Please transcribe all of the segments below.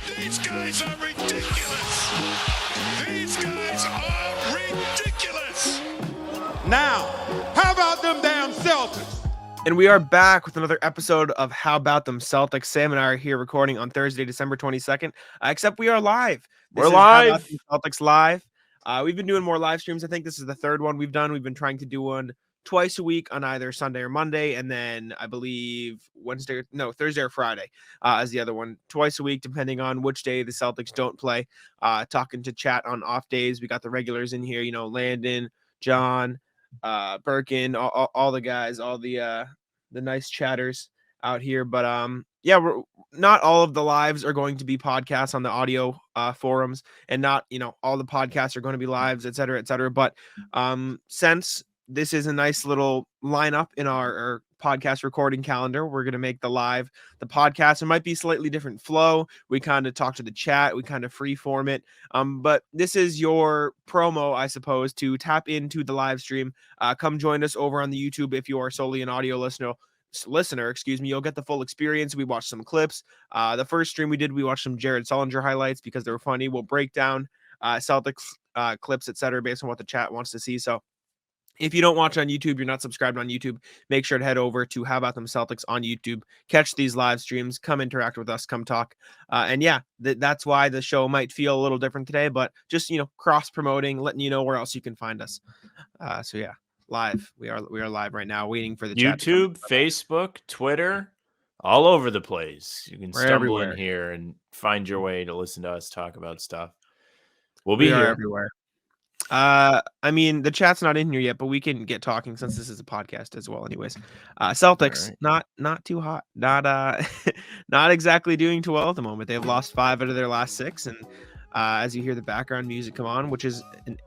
These guys are ridiculous. These guys are ridiculous. Now, how about them damn Celtics? And we are back with another episode of How About Them Celtics. Sam and I are here recording on Thursday, December 22nd, except we are live. We're live. How About Them Celtics live. We've been doing more live streams. I think this is the third one we've done. We've been trying to do one twice a week on either Sunday or Monday, and then I believe Thursday or Friday as the other one. Twice a week, depending on which day the Celtics don't play. Talking to chat on off days. We got the regulars in here, Landon, John, Birkin, all the guys, all the nice chatters out here. But we're not all of the lives are going to be podcasts on the audio forums, and not all the podcasts are going to be lives, et cetera, but since this is a nice little lineup in our podcast recording calendar, we're going to make the podcast. It might be slightly different flow. We kind of talk to the chat. We kind of free form it. But this is your promo, I suppose, to tap into the live stream. Come join us over on the YouTube. If you are solely an audio listener, you'll get the full experience. We watched some clips. The first stream we watched some Jared Sullinger highlights because they were funny. We'll break down Celtics clips, etc., based on what the chat wants to see. So if you don't watch on YouTube, you're not subscribed on YouTube, make sure to head over to How About Them Celtics on YouTube. Catch these live streams. Come interact with us. Come talk. That's why the show might feel a little different today, but just, cross-promoting, letting you know where else you can find us. Live. We are live right now, waiting for the YouTube, Facebook, Twitter, all over the place. You can stumble everywhere in here and find your way to listen to us talk about stuff. We'll be here here everywhere. The chat's not in here yet, but we can get talking since this is a podcast as well. Anyways, Celtics right. not too hot, not not exactly doing too well at the moment. They've lost 5 out of their last 6, and as you hear the background music come on, which is an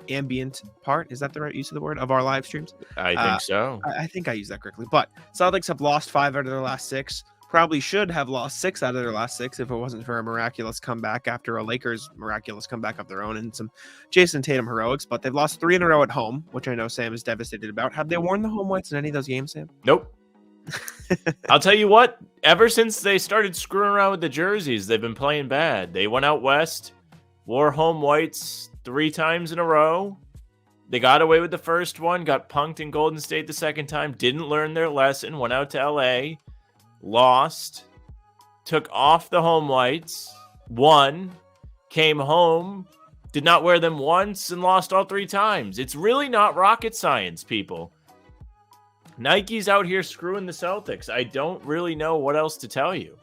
ambient part, is that the right use of the word, of our live streams? I think so. I think I used that correctly. But Celtics have lost 5 out of their last 6. Probably should have lost 6 out of their last 6 if it wasn't for a miraculous comeback after a Lakers miraculous comeback of their own and some Jason Tatum heroics. But they've lost 3 in a row at home, which I know Sam is devastated about. Have they worn the home whites in any of those games, Sam? Nope. I'll tell you what, ever since they started screwing around with the jerseys, they've been playing bad. They went out west, wore home whites 3 times in a row. They got away with the first one, got punked in Golden State the second time, didn't learn their lesson, went out to LA, lost, took off the home whites, won, came home, did not wear them once, and lost all 3 times. It's really not rocket science, people. Nike's out here screwing the Celtics. I don't really know what else to tell you.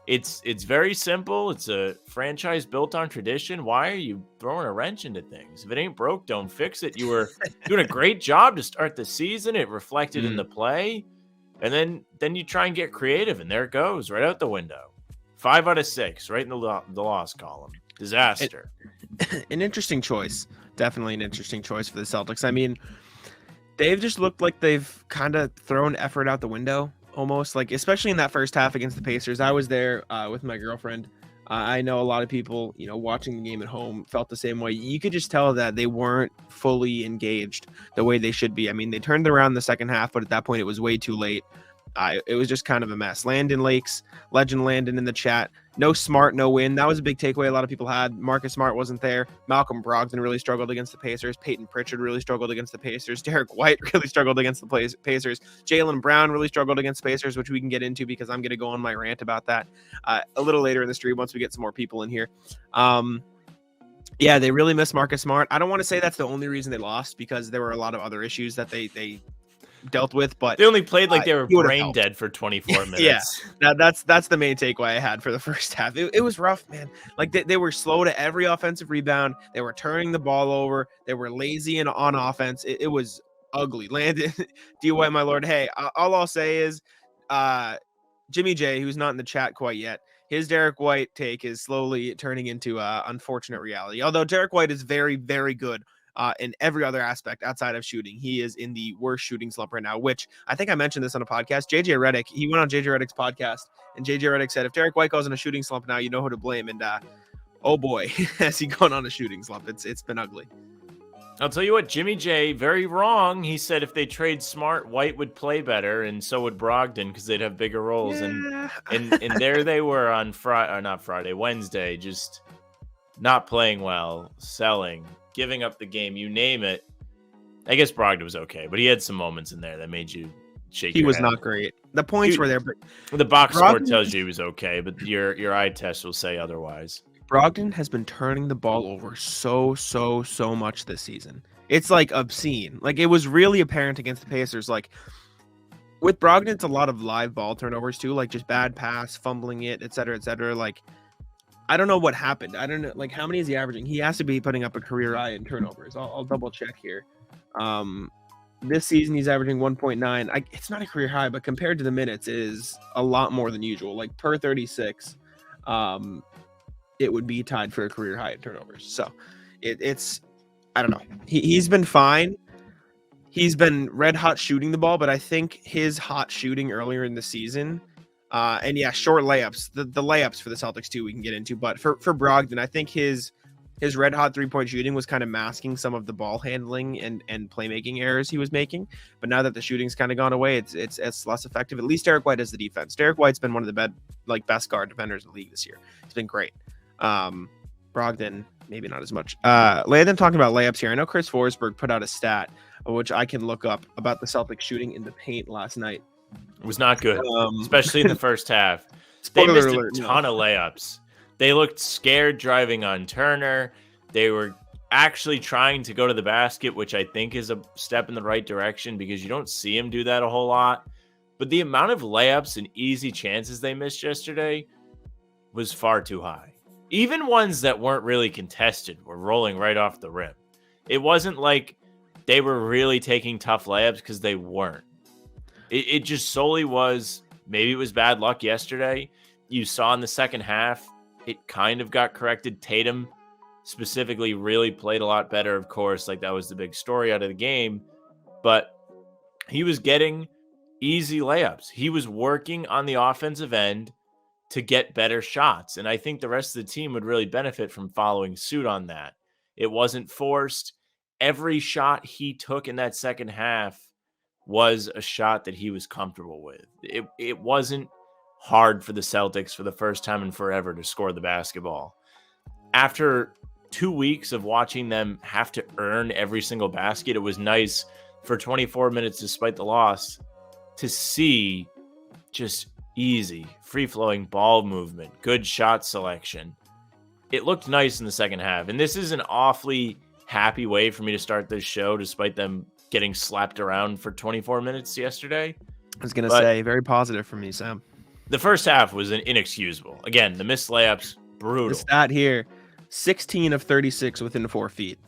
It's very simple. It's a franchise built on tradition. Why are you throwing a wrench into things? If it ain't broke, don't fix it. You were doing a great job to start the season. It reflected in the play. And then you try and get creative, and there it goes, right out the window. 5 out of 6, right in the loss column. Disaster. An interesting choice. Definitely an interesting choice for the Celtics. They've just looked like they've kind of thrown effort out the window, almost. Like, especially in that first half against the Pacers. I was there with my girlfriend. I know a lot of people, watching the game at home felt the same way. You could just tell that they weren't fully engaged the way they should be. They turned it around in the second half, but at that point it was way too late. It was just kind of a mess. Landon Lakes, legend Landon in the chat. No Smart, no win. That was a big takeaway a lot of people had. Marcus Smart wasn't there. Malcolm Brogdon really struggled against the Pacers. Peyton Pritchard really struggled against the Pacers. Derek White really struggled against the Pacers. Jaylen Brown really struggled against the Pacers, which we can get into because I'm going to go on my rant about that a little later in the stream once we get some more people in here. They really miss Marcus Smart. I don't want to say that's the only reason they lost because there were a lot of other issues that they dealt with, but they only played like they were brain dead for 24 minutes. That's the main takeaway I had for the first half. It was rough, man. Like they were slow to every offensive rebound. They were turning the ball over. They were lazy and on offense. It was ugly. Landon, D. White, my lord. Hey, all I'll say is Jimmy J, who's not in the chat quite yet, his Derek White take is slowly turning into unfortunate reality. Although Derek White is very, very good in every other aspect outside of shooting. He is in the worst shooting slump right now, which I think I mentioned this on a podcast. JJ Redick, he went on JJ Redick's podcast, and JJ Redick said, if Derek White goes in a shooting slump now, you know who to blame. And oh boy, has he gone on a shooting slump. It's been ugly. I'll tell you what, Jimmy J, very wrong. He said if they trade Smart, White would play better, and so would Brogdon because they'd have bigger roles. Yeah. And there they were on Wednesday, just not playing well, selling, giving up the game, you name it. I guess Brogdon was okay, but he had some moments in there that made you shake He your was head. not great. The points were there, but The box score Brogdon- tells you he was okay, but your eye test will say otherwise. Brogdon has been turning the ball over so much this season. It's like obscene. Like it was really apparent against the Pacers. Like with Brogdon, it's a lot of live ball turnovers too, like just bad pass, fumbling it, et cetera, et cetera. Like I don't know what happened. I don't know. Like how many is he averaging? He has to be putting up a career high in turnovers. I'll double check here. This season he's averaging 1.9. It's not a career high, but compared to the minutes, it is a lot more than usual. Like per 36. It would be tied for a career high in turnovers. So it's I don't know. He's been fine. He's been red hot shooting the ball, but I think his hot shooting earlier in the season, and yeah, short layups. The layups for the Celtics too we can get into, but for Brogdon, I think his red hot 3-point shooting was kind of masking some of the ball handling and playmaking errors he was making. But now that the shooting's kind of gone away, it's less effective. At least Derek White has the defense. Derek White's been one of the best guard defenders in the league this year. It's been great. Brogdon, maybe not as much. Landon talking about layups here. I know Chris Forsberg put out a stat, which I can look up, about the Celtics shooting in the paint last night. It was not good, especially in the first half. They Spoiler missed alert, a ton of layups. They looked scared driving on Turner. They were actually trying to go to the basket, which I think is a step in the right direction because you don't see him do that a whole lot. But the amount of layups and easy chances they missed yesterday was far too high. Even ones that weren't really contested were rolling right off the rim. It wasn't like they were really taking tough layups because they weren't. It just solely was, maybe it was bad luck yesterday. You saw in the second half, it kind of got corrected. Tatum specifically really played a lot better, of course. Like that was the big story out of the game. But he was getting easy layups. He was working on the offensive end to get better shots. And I think the rest of the team would really benefit from following suit on that. It wasn't forced. Every shot he took in that second half was a shot that he was comfortable with. It wasn't hard for the Celtics for the first time in forever to score the basketball. After 2 weeks of watching them have to earn every single basket, it was nice for 24 minutes, despite the loss, to see just easy, free-flowing ball movement, good shot selection. It looked nice in the second half. And this is an awfully happy way for me to start this show, despite them getting slapped around for 24 minutes yesterday. I was going to say, very positive for me, Sam. The first half was inexcusable. Again, the missed layups, brutal. The stat here, 16 of 36 within 4 feet.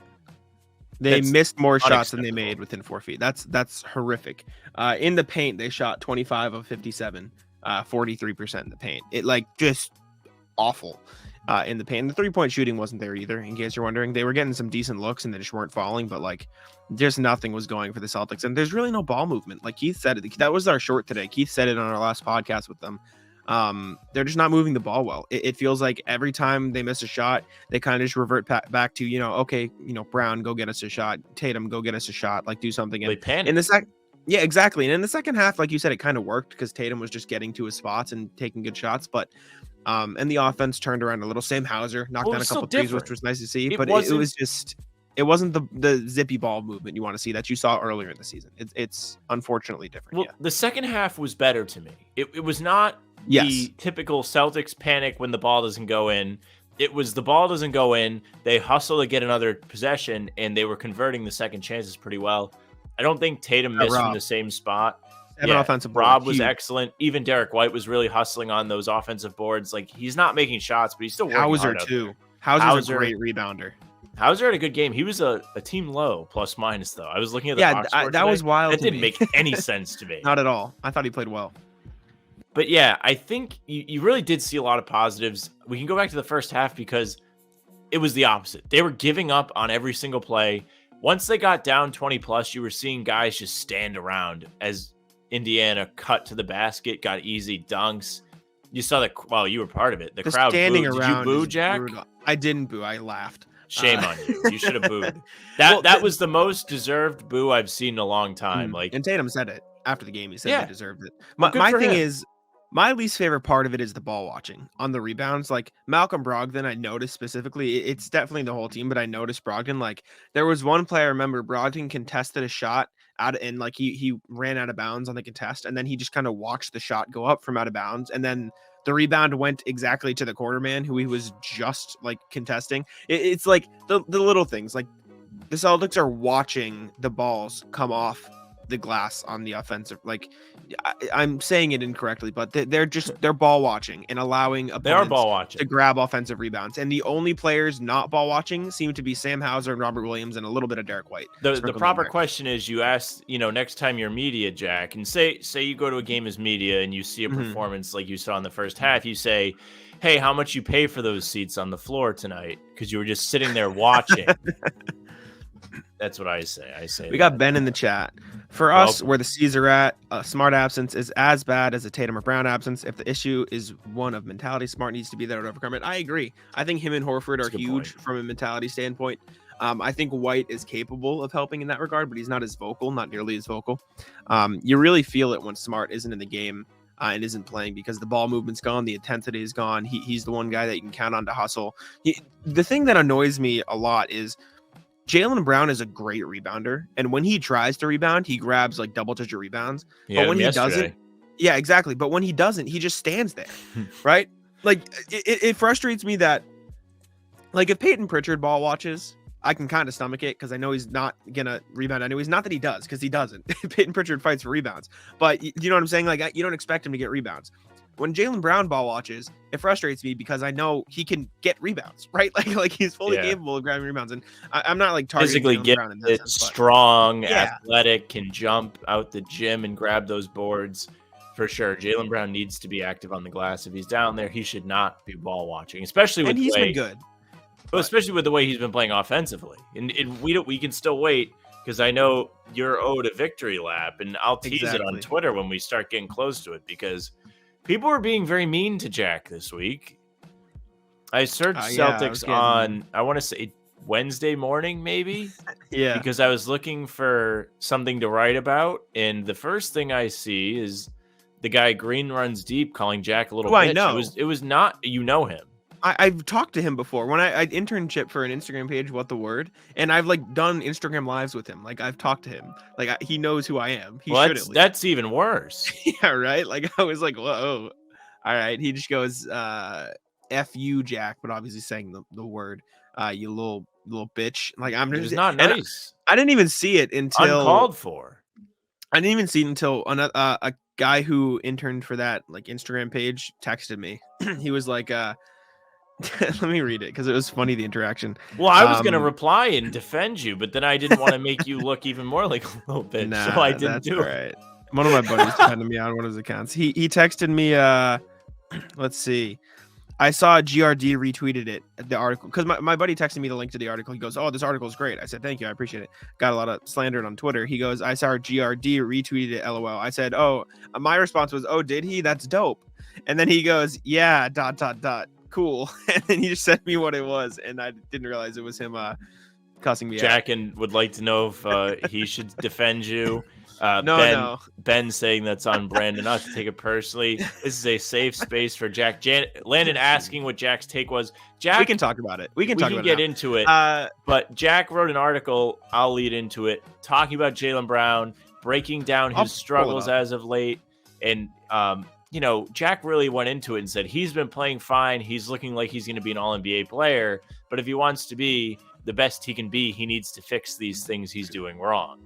They missed more shots than they made within 4 feet. That's horrific. In the paint, they shot 25 of 57, 43% in the paint. It just awful in the paint. The 3-point shooting wasn't there either, in case you're wondering. They were getting some decent looks and they just weren't falling, but just nothing was going for the Celtics. And there's really no ball movement. Like Keith said it. That was our short today. Keith said it on our last podcast with them. They're just not moving the ball well. It feels like every time they miss a shot, they kind of just revert back to, okay, Brown, go get us a shot. Tatum, go get us a shot. Do something. They panic. In the yeah, exactly. And in the second half, like you said, it kind of worked because Tatum was just getting to his spots and taking good shots. But and the offense turned around a little. Sam Hauser knocked down a couple threes, which was nice to see. But it wasn't the zippy ball movement you want to see that you saw earlier in the season. It's unfortunately different. Well, the second half was better to me. It was not the typical Celtics panic when the ball doesn't go in. It was the ball doesn't go in. They hustle to get another possession, and they were converting the second chances pretty well. I don't think Tatum missed from the same spot. Offensive board. Rob was excellent. Even Derek White was really hustling on those offensive boards. He's not making shots, but he's still working Hauser hard too. Hauser's a great rebounder. Hauser had a good game. He was a team low, plus minus, though. I was looking at the box score that today. was wild. That didn't make any sense to me. Not at all. I thought he played well. But yeah, I think you really did see a lot of positives. We can go back to the first half because it was the opposite. They were giving up on every single play. Once they got down 20 plus, you were seeing guys just stand around as Indiana cut to the basket, got easy dunks. You saw that. Well, you were part of it. The crowd standing booed. around. Did you boo, Jack? Brutal. I didn't boo. I laughed. Shame on you. You should have booed. That was the most deserved boo I've seen in a long time. Like, and Tatum said it after the game. He said Yeah. they deserved it. Well, good My for thing him. is, my least favorite part of it is the ball watching on the rebounds. Like Malcolm Brogdon, I noticed specifically. It's definitely the whole team, but I noticed Brogdon. Like there was one play I remember Brogdon contested a shot and like he ran out of bounds on the contest, and then he just kind of watched the shot go up from out of bounds, and then the rebound went exactly to the corner man who he was just like contesting. It's like the little things. Like the Celtics are watching the balls come off the glass on the offensive. Like I'm saying it incorrectly, but they're ball watching and allowing They are ball opponents watching. to grab offensive rebounds. And the only players not ball watching seem to be Sam Hauser and Robert Williams and a little bit of Derek White. The sprinkled in proper there. question is you ask, next time you're media, Jack, and say you go to a game as media and you see a performance like you saw in the first half, you say, hey, how much you pay for those seats on the floor tonight? Because you were just sitting there watching. That's what I say. We got Ben in the chat. For us, where the C's are at, a Smart absence is as bad as a Tatum or Brown absence. If the issue is one of mentality, Smart needs to be there to overcome it. I agree. I think him and Horford are huge from a mentality standpoint. I think White is capable of helping in that regard, but he's not as vocal, not nearly as vocal. You really feel it when Smart isn't in the game and isn't playing because the ball movement's gone, the intensity is gone. He's the one guy that you can count on to hustle. The thing that annoys me a lot is Jaylen Brown is a great rebounder, and when he tries to rebound, he grabs like double-digit rebounds. But when he doesn't, yeah, exactly. But when he doesn't, he just stands there, right? Like it frustrates me that, like, if Peyton Pritchard ball watches, I can kind of stomach it because I know he's not gonna rebound anyways. Not that he does, because he doesn't. Peyton Pritchard fights for rebounds, but you know what I'm saying? Like you don't expect him to get rebounds. When Jaylen Brown ball watches, it frustrates me because I know he can get rebounds, right? Like he's fully capable of grabbing rebounds, and I'm not like targeting physically Jaylen Brown in that sense, but strong, athletic, can jump out the gym and grab those boards for sure. Jaylen Brown needs to be active on the glass. If he's down there, he should not be ball watching, especially with he's been good, but especially with the way he's been playing offensively. And we can still wait because I know you're owed a victory lap, and I'll tease it on Twitter when we start getting close to it because people were being very mean to Jack this week. I searched Celtics on, I want to say Wednesday morning, maybe. Yeah. Because I was looking for something to write about. And the first thing I see is the guy Green Runs Deep calling Jack a little bitch. I know. It was not, him. I've talked to him before when I internship for an Instagram page, What the Word, and I've like done Instagram lives with him. Like I've talked to him. Like he knows who I am. He should at least. That's even worse. Yeah, right. Like I was like, whoa, all right. He just goes, "F you, Jack," but obviously saying the word, "You little bitch." Like I'm just not nice. I didn't even see it until uncalled for. I didn't even see it until a guy who interned for that like Instagram page texted me. He was like, let me read it because it was funny, the interaction. Well, I was going to reply and defend you, but then I didn't want to make you look even more like a little bitch, so I didn't do it. One of my buddies defended me on one of his accounts. He texted me, let's see. I saw GRD retweeted it, the article, because my buddy texted me the link to the article. He goes, "Oh, this article is great." I said, "Thank you, I appreciate it." Got a lot of slandered on Twitter. He goes, "I saw GRD retweeted it, LOL." I said, "Oh," my response was, "Oh, did he? That's dope." And then he goes, "Yeah, ... cool." And then he just sent me what it was, and I didn't realize it was him cussing me Jack out. And would like to know if he should defend you. No. Ben saying that's on brand enough to take it personally. This is a safe space for Jack. Landon asking what Jack's take was. Jack, we can talk about it. We can get into it. But Jack wrote an article. I'll lead into it, talking about Jaylen Brown, breaking down his struggles as of late, and Jack really went into it and said he's been playing fine. He's looking like he's going to be an All-NBA player, but if he wants to be the best he can be, he needs to fix these things he's doing wrong.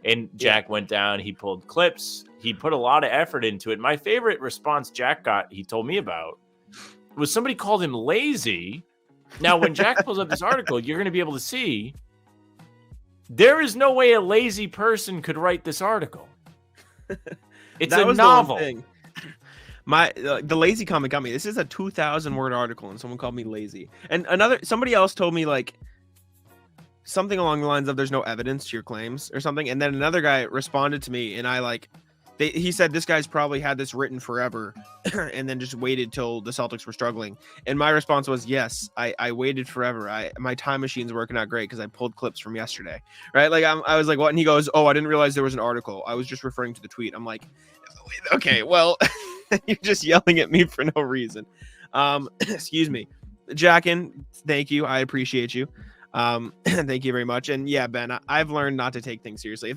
And Jack went down, he pulled clips, he put a lot of effort into it. My favorite response Jack got, he told me about, was somebody called him lazy. Now, when Jack pulls up this article, you're going to be able to see there is no way a lazy person could write this article. It's a novel. The lazy comment got me. This is a 2,000 word article, and someone called me lazy. And somebody else told me like something along the lines of "there's no evidence to your claims" or something. And then another guy responded to me, and I like he said this guy's probably had this written forever and then just waited till the Celtics were struggling. And my response was, yes, I waited forever. My time machine's working out great because I pulled clips from yesterday, right? Like I was like, what? And he goes, oh, I didn't realize there was an article. I was just referring to the tweet. I'm like, okay, well, you're just yelling at me for no reason. Excuse me. Jackin, thank you. I appreciate you. Thank you very much. And yeah, Ben, I've learned not to take things seriously.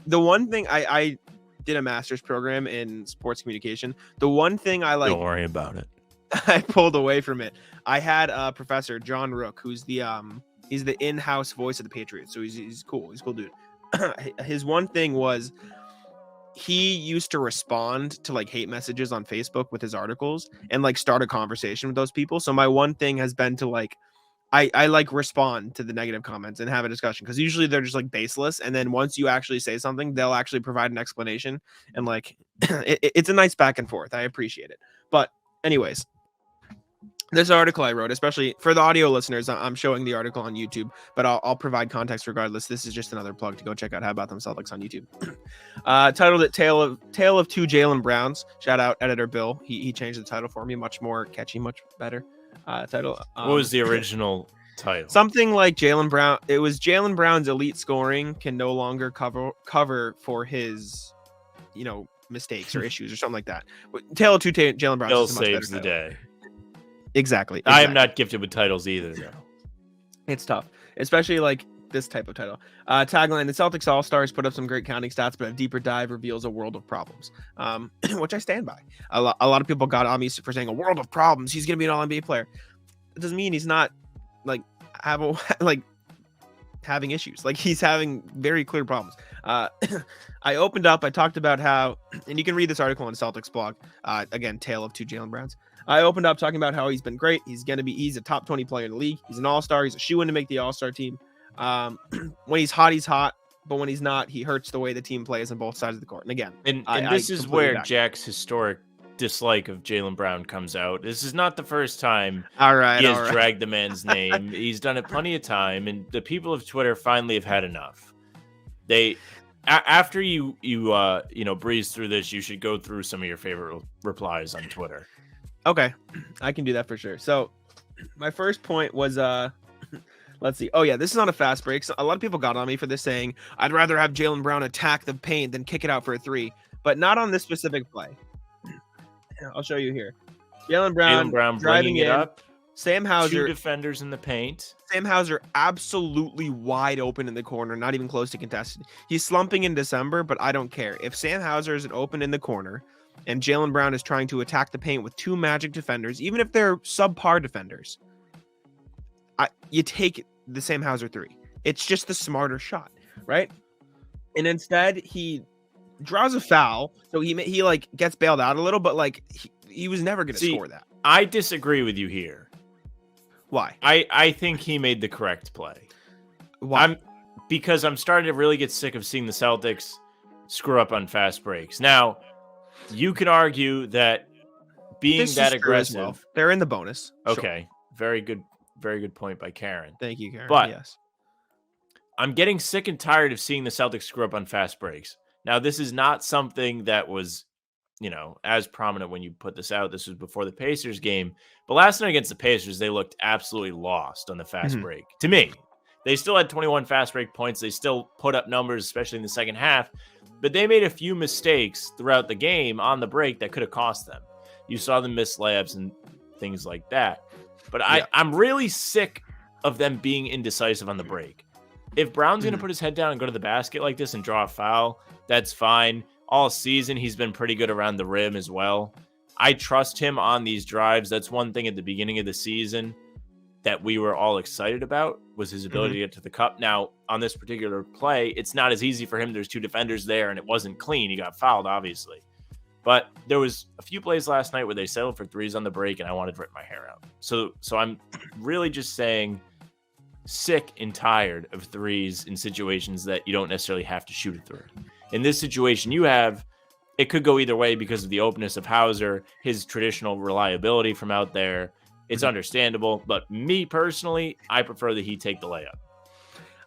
The one thing I did a master's program in sports communication. The one thing I like, don't worry about it. I pulled away from it. I had a professor, John Rook, who's he's the in-house voice of the Patriots. So he's cool. He's a cool dude. His one thing was he used to respond to like hate messages on Facebook with his articles and like start a conversation with those people. So my one thing has been to like, I like respond to the negative comments and have a discussion because usually they're just like baseless. And then once you actually say something, they'll actually provide an explanation. And like, it's a nice back and forth. I appreciate it. But anyways, this article I wrote, especially for the audio listeners, I'm showing the article on YouTube, but I'll provide context regardless. This is just another plug to go check out How About Them Celtics on YouTube. Titled it Tale of Two Jaylen Browns. Shout out editor Bill. He changed the title for me. Much more catchy, much better. Title. What was the original title? Something like Jaylen Brown. It was Jaylen Brown's elite scoring can no longer cover for his, mistakes or issues or something like that. Tale of Two Jaylen Browns. Bill saves the day. Exactly. I am not gifted with titles either, though. It's tough, especially like this type of title. Tagline: The Celtics All-Stars put up some great counting stats, but a deeper dive reveals a world of problems, which I stand by. A lot of people got on me for saying a world of problems. He's going to be an All-NBA player. It doesn't mean he's not like having issues. Like he's having very clear problems. I opened up. I talked about how, and you can read this article on Celtics blog. Again, Tale of Two Jaylen Browns. I opened up talking about how he's been great. He's a top 20 player in the league. He's an all-star. He's a shoo-in to make the all-star team. When he's hot, he's hot. But when he's not, he hurts the way the team plays on both sides of the court. And again, this is where Jack's historic dislike of Jaylen Brown comes out. This is not the first time he has dragged the man's name. He's done it plenty of time, and the people of Twitter finally have had enough. After you breeze through this, you should go through some of your favorite replies on Twitter. Okay, I can do that for sure. So my first point was, let's see. Oh yeah, this is on a fast break. So a lot of people got on me for this, saying I'd rather have Jaylen Brown attack the paint than kick it out for a three, but not on this specific play. I'll show you here. Jaylen Brown driving it up. Sam Hauser, 2 defenders in the paint. Sam Hauser absolutely wide open in the corner, not even close to contested. He's slumping in December, but I don't care. If Sam Hauser is open in the corner and Jaylen Brown is trying to attack the paint with 2 Magic defenders, even if they're subpar defenders, you take the Sam Hauser 3. It's just the smarter shot, right? And instead, he draws a foul, so he like gets bailed out a little, but like he was never going to score that. I disagree with you here. Why? I think he made the correct play. Why? Because I'm starting to really get sick of seeing the Celtics screw up on fast breaks. Now, you can argue that being that aggressive, well. They're in the bonus. Okay, sure. Very good point by Karen. Thank you, Karen. But yes, I'm getting sick and tired of seeing the Celtics screw up on fast breaks. Now, this is not something that was, as prominent when you put this out. This was before the Pacers game. But last night against the Pacers, they looked absolutely lost on the fast break. To me, they still had 21 fast break points. They still put up numbers, especially in the second half. But they made a few mistakes throughout the game on the break that could have cost them. You saw them miss layups and things like that. But I'm really sick of them being indecisive on the break. If Brown's going to put his head down and go to the basket like this and draw a foul, that's fine. All season, he's been pretty good around the rim as well. I trust him on these drives. That's one thing at the beginning of the season that we were all excited about, was his ability to get to the cup. Now, on this particular play, it's not as easy for him. There's 2 defenders there, and it wasn't clean. He got fouled, obviously. But there was a few plays last night where they settled for threes on the break, and I wanted to rip my hair out. So I'm really just saying, sick and tired of threes in situations that you don't necessarily have to shoot a three. In this situation it could go either way because of the openness of Hauser, his traditional reliability from out there. It's understandable, but me personally, I prefer that he take the layup.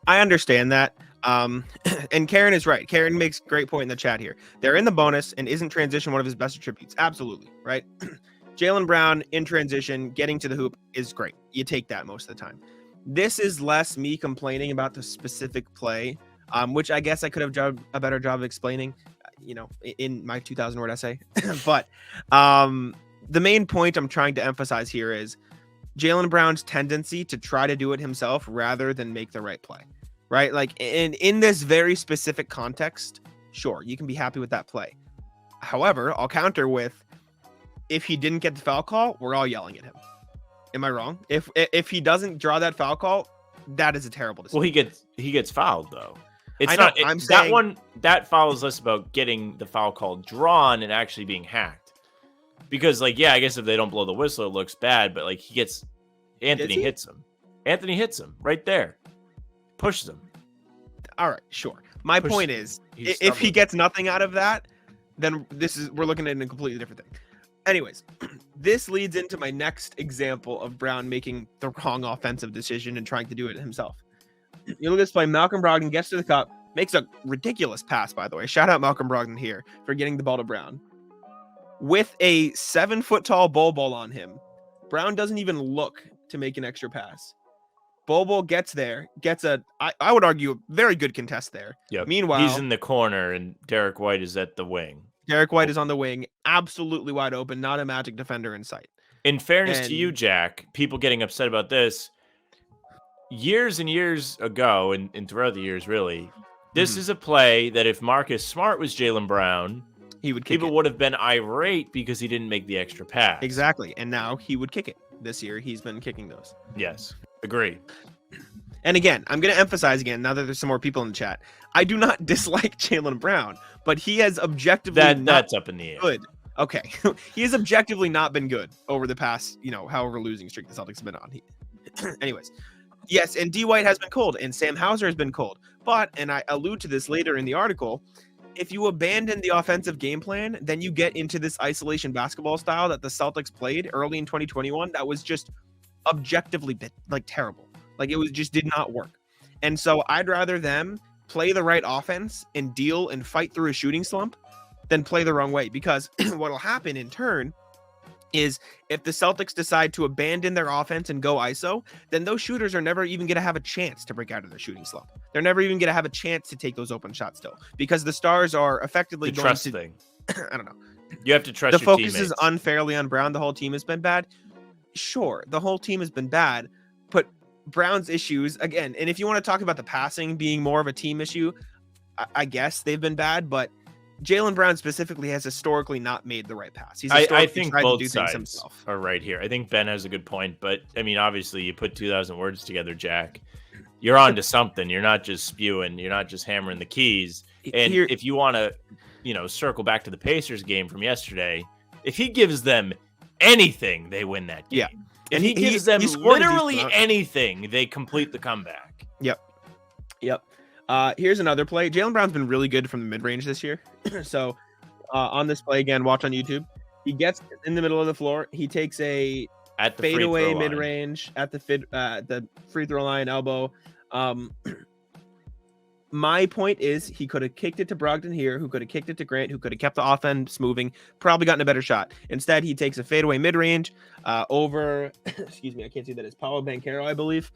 I understand that. And Karen is right. Karen makes a great point in the chat here. They're in the bonus, and isn't transition one of his best attributes? Absolutely, right? Jaylen Brown in transition, getting to the hoop is great. You take that most of the time. This is less me complaining about the specific play, which I guess I could have done a better job of explaining, in my 2,000 word essay. But the main point I'm trying to emphasize here is Jaylen Brown's tendency to try to do it himself rather than make the right play, right? Like in this very specific context, sure, you can be happy with that play. However, I'll counter with, if he didn't get the foul call, we're all yelling at him. Am I wrong? If he doesn't draw that foul call, that is a terrible decision. Well, he gets fouled though. It's know, not I'm that saying, one. That foul is less about getting the foul call drawn and actually being hacked. Because, like, yeah, I guess if they don't blow the whistle, it looks bad. But like, Anthony hits him. Anthony hits him right there, pushes him. All right, sure. My point is, if he gets nothing out of that, then we're looking at a completely different thing. Anyways, this leads into my next example of Brown making the wrong offensive decision and trying to do it himself. You look at this play, Malcolm Brogdon gets to the cup, makes a ridiculous pass, by the way. Shout out Malcolm Brogdon here for getting the ball to Brown. With a 7-foot-tall Bol on him, Brown doesn't even look to make an extra pass. Bol gets there, gets I would argue, a very good contest there. Yep. Meanwhile, he's in the corner and Derek White is at the wing. Derek White is on the wing, absolutely wide open, not a Magic defender in sight. In fairness to you, Jack, people getting upset about this, years and years ago, and throughout the years, really, this is a play that if Marcus Smart was Jaylen Brown, people would have been irate because he didn't make the extra pass. Exactly, and now he would kick it. This year, he's been kicking those. Yes, agree. And again, I'm going to emphasize again, now that there's some more people in the chat, I do not dislike Jaylen Brown, but he has objectively that's up in the air. Good. Okay. He has objectively not been good over the past, however losing streak the Celtics have been on. Anyways, yes, and D. White has been cold, and Sam Hauser has been cold. But, and I allude to this later in the article, if you abandon the offensive game plan, then you get into this isolation basketball style that the Celtics played early in 2021 that was just objectively terrible. Like, it just did not work. And so I'd rather them play the right offense and deal and fight through a shooting slump than play the wrong way. Because what'll happen in turn is if the Celtics decide to abandon their offense and go ISO, then those shooters are never even going to have a chance to break out of their shooting slump. They're never even going to have a chance to take those open shots still, because the Stars are effectively the going trust to thing. I don't know. You have to trust the your focus teammates. is unfairly on Brown. The whole team has been bad. Sure, the whole team has been bad, but Brown's issues again. And if you want to talk about the passing being more of a team issue, I guess they've been bad, but Jaylen Brown specifically has historically not made the right pass. He's I think tried both to do sides things himself. are right here. I think Ben has a good point, but I mean, obviously, you put 2,000 words together, Jack. You're on to something. You're not just spewing. You're not just hammering the keys. And if you want to, circle back to the Pacers game from yesterday, if he gives them anything, they win that game. Yeah. If he gives them literally anything, they complete the comeback. Yep. Here's another play. Jaylen Brown's been really good from the mid-range this year. So on this play, again, watch on YouTube. He gets in the middle of the floor. He takes a fadeaway mid-range at the free throw line, elbow. My point is he could have kicked it to Brogdon here, who could have kicked it to Grant, who could have kept the offense moving, probably gotten a better shot. Instead, he takes a fadeaway mid-range over, excuse me, I can't see that. It's Paolo Banchero, I believe,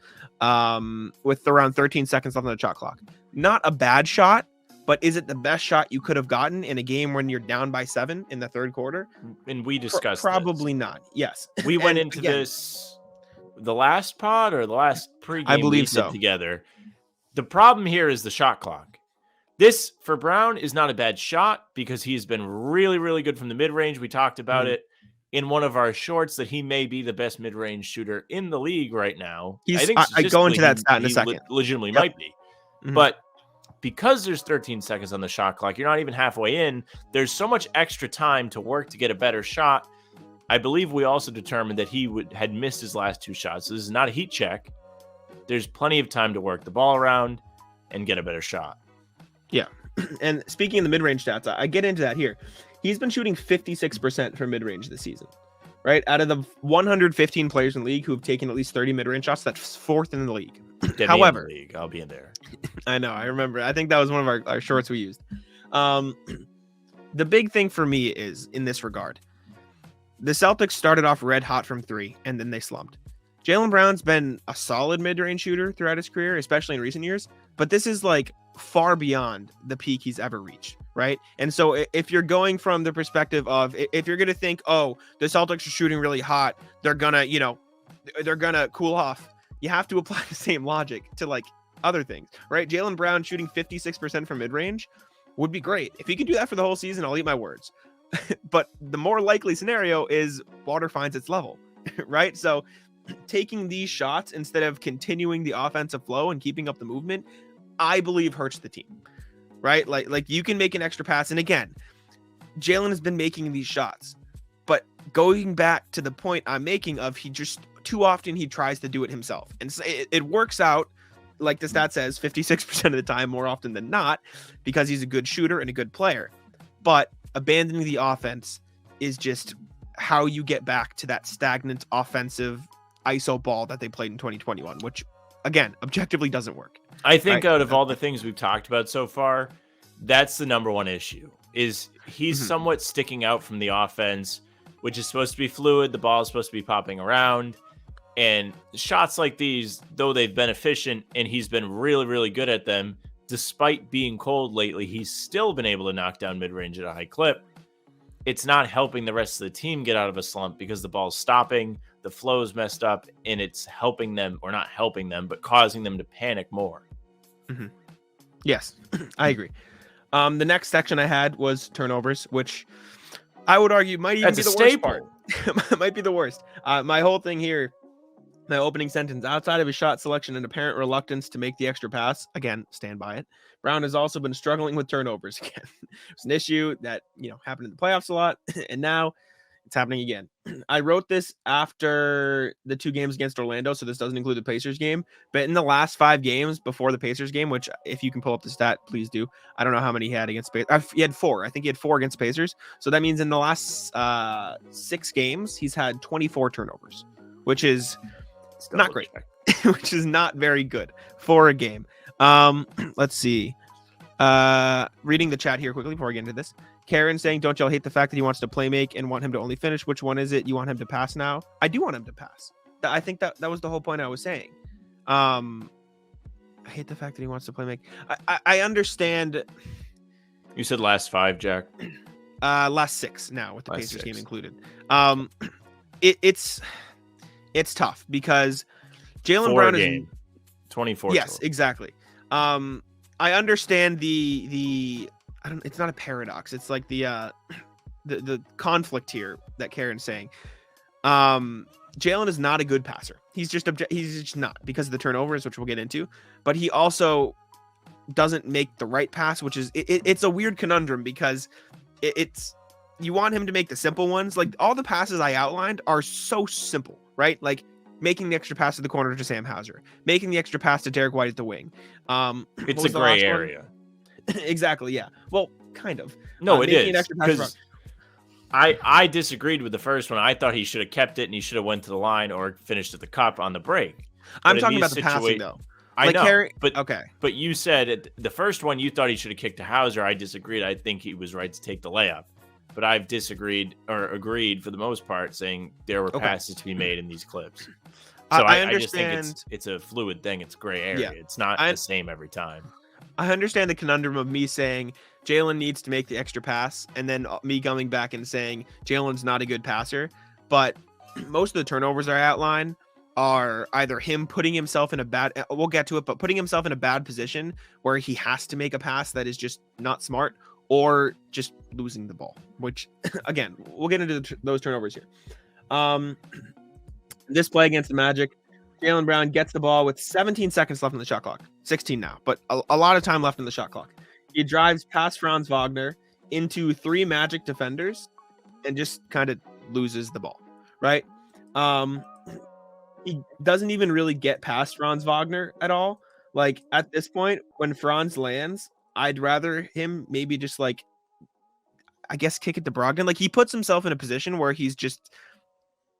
with around 13 seconds left on the shot clock. Not a bad shot, but is it the best shot you could have gotten in a game when you're down by 7 in the third quarter? And we discussed Probably not. Yes. We went into this, the last pod or the last pregame I believe so. Together. The problem here is the shot clock. This, for Brown, is not a bad shot because he's been really, really good from the mid-range. We talked about it in one of our shorts that he may be the best mid-range shooter in the league right now. I go into that stat in a second. Legitimately might be. Mm-hmm. But because there's 13 seconds on the shot clock, you're not even halfway in. There's so much extra time to work to get a better shot. I believe we also determined that he had missed his last 2 shots. So this is not a heat check. There's plenty of time to work the ball around and get a better shot. Yeah. And speaking of the mid-range stats, I get into that here. He's been shooting 56% from mid-range this season. right? Out of the 115 players in the league who have taken at least 30 mid-range shots, that's fourth in the league. Get However, me in the league. I'll be in there. I know, I remember. I think that was one of our shorts we used. The big thing for me is in this regard, the Celtics started off red hot from three, and then they slumped. Jaylen Brown's been a solid mid-range shooter throughout his career, especially in recent years, but this is like far beyond the peak he's ever reached, right? And so if you're going from the perspective of, if you're going to think, oh, the Celtics are shooting really hot, they're gonna cool off, you have to apply the same logic to like other things, right? Jaylen Brown shooting 56% from mid-range would be great. If he can do that for the whole season, I'll eat my words. But the more likely scenario is water finds its level, right? So taking these shots instead of continuing the offensive flow and keeping up the movement, I believe hurts the team, right? Like you can make an extra pass. And again, Jaylen has been making these shots, but going back to the point I'm making of he just too often he tries to do it himself. And so it works out, like the stat says, 56% of the time, more often than not, because he's a good shooter and a good player. But abandoning the offense is just how you get back to that stagnant offensive ISO ball that they played in 2021, which again, objectively doesn't work. I think out of all the things we've talked about so far, that's the number one issue, is he's somewhat sticking out from the offense, which is supposed to be fluid. The ball is supposed to be popping around. And shots like these, though they've been efficient and he's been really, really good at them, despite being cold lately, he's still been able to knock down mid-range at a high clip. It's not helping the rest of the team get out of a slump because the ball's stopping, the flow's messed up, and it's helping them, or not helping them, but causing them to panic more. Yes, I agree. The next section I had was turnovers, which I would argue might even be the worst part. Might be the worst. My whole thing here, my opening sentence, outside of his shot selection and apparent reluctance to make the extra pass, again, stand by it, Brown has also been struggling with turnovers again. It's an issue that, happened in the playoffs a lot, and now it's happening again. I wrote this after the 2 games against Orlando, so this doesn't include the Pacers game, but in the last 5 games before the Pacers game, which if you can pull up the stat, please do. I don't know how many he had against Pacers. He had 4. I think he had 4 against Pacers. So that means in the last 6 games, he's had 24 turnovers, which is not great, which is not very good for a game. Let's see. Reading the chat here quickly before I get into this. Karen saying, don't y'all hate the fact that he wants to play make and want him to only finish? Which one is it? You want him to pass now? I do want him to pass. I think that was the whole point I was saying. I hate the fact that he wants to play make. I understand. You said last 5, Jack. Last 6 now with the Last Pacers 6. game included. It's tough because Jaylen Brown is 24. Yes, total. exactly. I understand the it's not a paradox. It's like the conflict here that Karen's saying. Jaylen is not a good passer. He's just not, because of the turnovers, which we'll get into, but he also doesn't make the right pass, which is it's a weird conundrum because it's you want him to make the simple ones. Like all the passes I outlined are so simple, right? Like making the extra pass to the corner to Sam Hauser, making the extra pass to Derek White at the wing. It's a gray area. Exactly. Yeah. Well, kind of. No, it is. Because I disagreed with the first one. I thought he should have kept it and he should have went to the line or finished at the cup on the break. I'm talking about the passing though. I know, but okay. But you said the first one you thought he should have kicked to Hauser. I disagreed. I think he was right to take the layup. But I've disagreed or agreed for the most part, saying there were passes to be made in these clips. So I understand. I just think it's a fluid thing. It's gray area. Yeah. It's not the same every time. I understand the conundrum of me saying Jaylen needs to make the extra pass, and then me coming back and saying Jaylen's not a good passer. But most of the turnovers I outline are either him putting himself in a bad, we'll get to it, but putting himself in a bad position where he has to make a pass that is just not smart, or just losing the ball, which again, we'll get into those turnovers here. This play against the Magic, Jaylen Brown gets the ball with 17 seconds left in the shot clock, 16 now, but a lot of time left in the shot clock. He drives past Franz Wagner into 3 Magic defenders and just kind of loses the ball, right? He doesn't even really get past Franz Wagner at all. Like at this point, when Franz lands, I'd rather him maybe just like, I guess, kick it to Brogdon. Like he puts himself in a position where he's just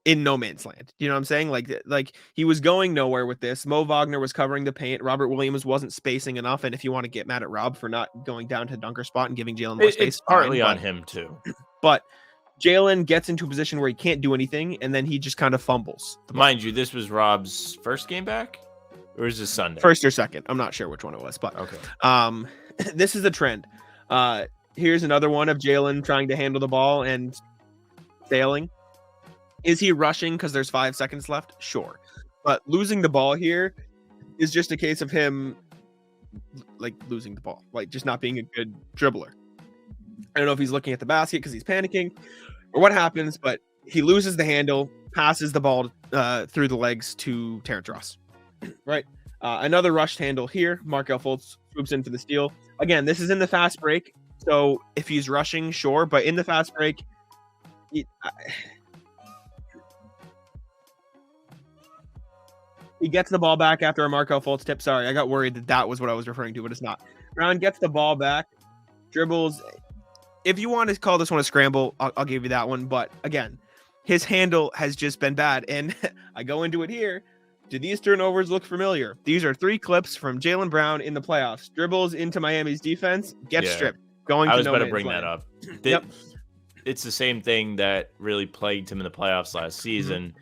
in no man's land. You know what I'm saying? Like he was going nowhere with this. Mo Wagner was covering the paint. Robert Williams wasn't spacing enough. And if you want to get mad at Rob for not going down to dunker spot and giving Jaylen more space, It's partly on him too. But Jaylen gets into a position where he can't do anything, and then he just kind of fumbles. Mind you, this was Rob's first game back, or is this Sunday? First or second. I'm not sure which one it was, but okay. This is a trend. Here's another one of Jaylen trying to handle the ball and failing. Is he rushing because there's 5 seconds left? Sure. But losing the ball here is just a case of him like losing the ball, like just not being a good dribbler. I don't know if he's looking at the basket because he's panicking or what happens, but he loses the handle, passes the ball through the legs to Terrence Ross. Right. Another rushed handle here. Markelle Fultz swoops in for the steal. Again, this is in the fast break. So if he's rushing, sure. But in the fast break, he gets the ball back after a Markelle Fultz tip. Sorry, I got worried that was what I was referring to, but it's not. Brown gets the ball back, dribbles. If you want to call this one a scramble, I'll give you that one. But again, his handle has just been bad. And I go into it here. Do these turnovers look familiar? These are 3 clips from Jaylen Brown in the playoffs. Dribbles into Miami's defense, gets stripped. I was about to bring that up. Yep. It's the same thing that really plagued him in the playoffs last season.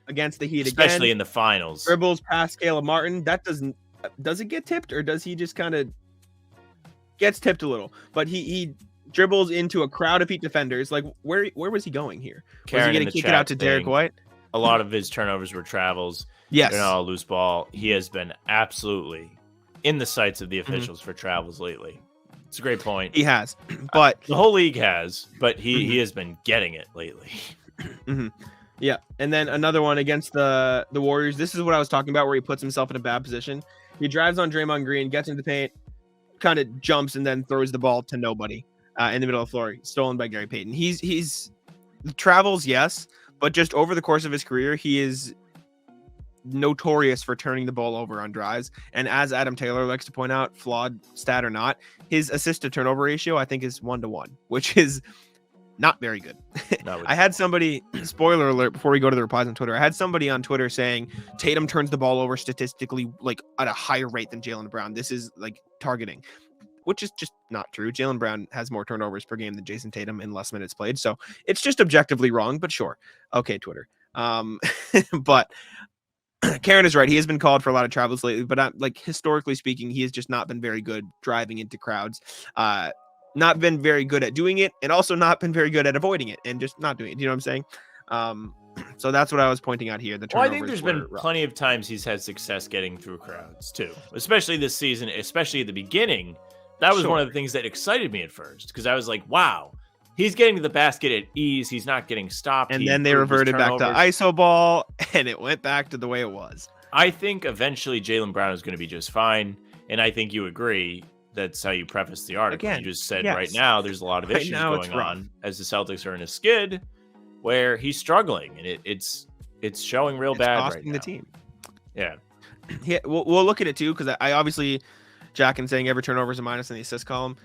Against the Heat especially again. In the finals. Dribbles past Caleb Martin. That does it get tipped, or does he just kind of gets tipped a little? But he dribbles into a crowd of Heat defenders. Like where was he going here? Was he going to kick it out to Derek White? A lot of his turnovers were travels. Yes. They're not a loose ball. He has been absolutely in the sights of the officials for travels lately. It's a great point. He has, but the whole league has, but he has been getting it lately. Yeah, and then another one against the Warriors. This is what I was talking about, where he puts himself in a bad position. He drives on Draymond Green, gets into the paint, kind of jumps, and then throws the ball to nobody in the middle of the floor. Stolen by Gary Payton. He's travels, yes, but just over the course of his career, he is notorious for turning the ball over on drives. And as Adam Taylor likes to point out, flawed stat or not, his assist to turnover ratio I think is 1-1, which is not very good. I had somebody, spoiler alert, before we go to the replies on Twitter, I had somebody on Twitter saying Tatum turns the ball over statistically like at a higher rate than Jaylen Brown. This is like targeting, which is just not true. Jaylen Brown has more turnovers per game than Jason Tatum in less minutes played. So it's just objectively wrong, but sure. Okay, Twitter. But Karen is right. He has been called for a lot of travels lately, but like historically speaking, he has just not been very good driving into crowds. Not been very good at doing it, and also not been very good at avoiding it and just not doing it. You know what I'm saying? So that's what I was pointing out here. I think there's been plenty of times he's had success getting through crowds too, especially this season, especially at the beginning. That was one of the things that excited me at first, because I was like, wow, he's getting to the basket at ease. He's not getting stopped. And then they reverted back to ISO ball, and it went back to the way it was. I think eventually Jaylen Brown is going to be just fine. And I think you agree. That's how you preface the article. Again, you just said right now there's a lot of issues going on as the Celtics are in a skid where he's struggling, and it's showing real bad right now. The team. Yeah. We'll look at it too, because I obviously Jack and saying every turnover is a minus in the assist column.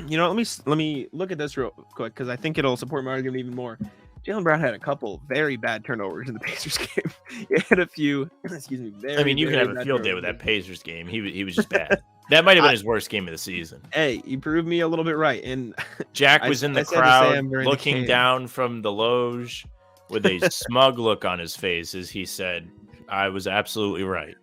You know, let me look at this real quick, because I think it'll support my argument even more. Jaylen Brown had a couple very bad turnovers in the Pacers game. He had a few. Excuse me. You can have a field day with that Pacers game. He was just bad. That might have been his worst game of the season. Hey, you proved me a little bit right. And Jack was in the crowd looking down from the loge with a smug look on his face as he said, I was absolutely right.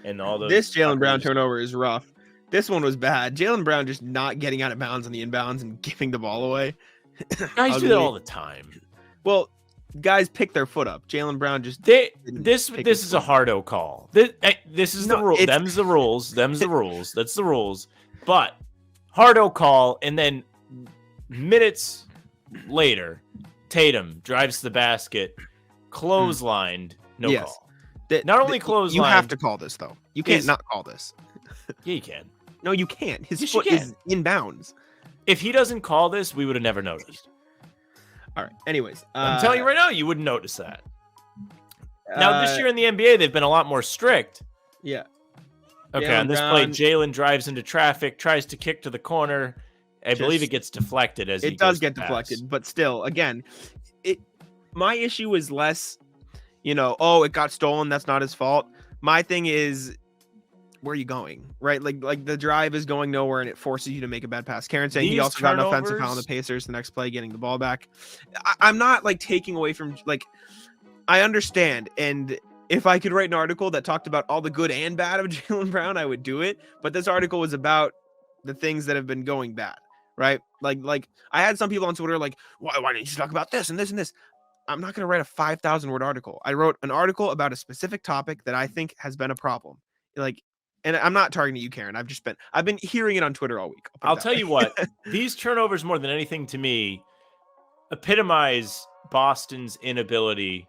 And all those this Jaylen Brown turnover is rough. This one was bad. Jaylen Brown just not getting out of bounds on the inbounds and giving the ball away. Guys do that all the time. Well, guys pick their foot up. Jaylen Brown just this is a hardo call. This is the rule. Them's the rules. Them's the rules. That's the rules. But hardo call, and then minutes later, Tatum drives the basket, clotheslined, no call. Not only clotheslined. You have to call this though. You can't not call this. Yeah, you can. No, you can't. His foot is in bounds. If he doesn't call this, we would have never noticed. All right. Anyways, I'm telling you right now, you wouldn't notice that. Now, this year in the NBA, they've been a lot more strict. Yeah. Okay, on this play, Jaylen drives into traffic, tries to kick to the corner. I believe it gets deflected as it does get deflected, but still, again, my issue is less, oh, it got stolen, that's not his fault. My thing is, where are you going, right? Like the drive is going nowhere, and it forces you to make a bad pass. Karen saying he also got an offensive foul on the Pacers the next play, getting the ball back. I'm not like taking away from, like, I understand, and if I could write an article that talked about all the good and bad of Jaylen Brown, I would do it. But this article was about the things that have been going bad, right? Like I had some people on Twitter like, why didn't you talk about this and this and this? I'm not going to write a 5,000 word article. I wrote an article about a specific topic that I think has been a problem. Like, and I'm not targeting you, Karen. I've been hearing it on Twitter all week. I'll tell you what, these turnovers more than anything to me epitomize Boston's inability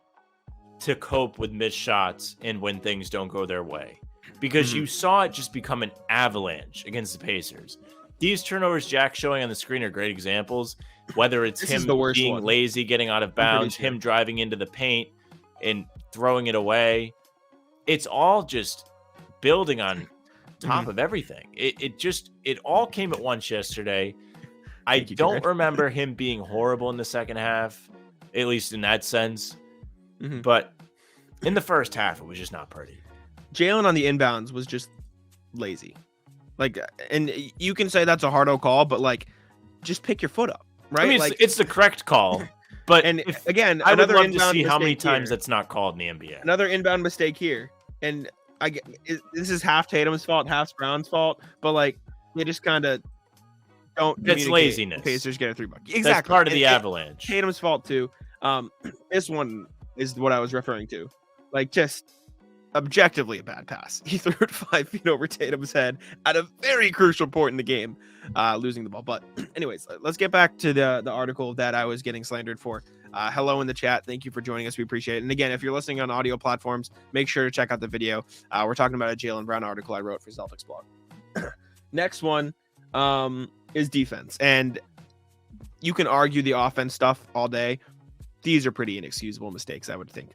to cope with missed shots and when things don't go their way, because you saw it just become an avalanche against the Pacers. These turnovers Jack's showing on the screen are great examples, whether it's him being lazy, getting out of bounds, him driving into the paint and throwing it away. It's all just building on top of everything. It all came at once yesterday. I don't remember him being horrible in the second half, at least in that sense. But in the first half, it was just not pretty. Jaylen on the inbounds was just lazy. Like, and you can say that's a hard call, but like, just pick your foot up, right? I mean, it's the correct call. But again, I would love to see how many times that's not called in the NBA. Another inbound mistake here, and this is half Tatum's fault, half Brown's fault, but like they just kind of don't. It's laziness. Pacers get a 3 bucket. Exactly, that's part of the avalanche. Tatum's fault too. This one is what I was referring to, like just objectively a bad pass. He threw it 5 feet over Tatum's head at a very crucial point in the game, losing the ball. But anyways, let's get back to the article that I was getting slandered for. Hello in the chat. Thank you for joining us. We appreciate it. And again, if you're listening on audio platforms, make sure to check out the video. We're talking about a Jaylen Brown article I wrote for Celtics blog. Next one is defense. And you can argue the offense stuff all day. These are pretty inexcusable mistakes, I would think.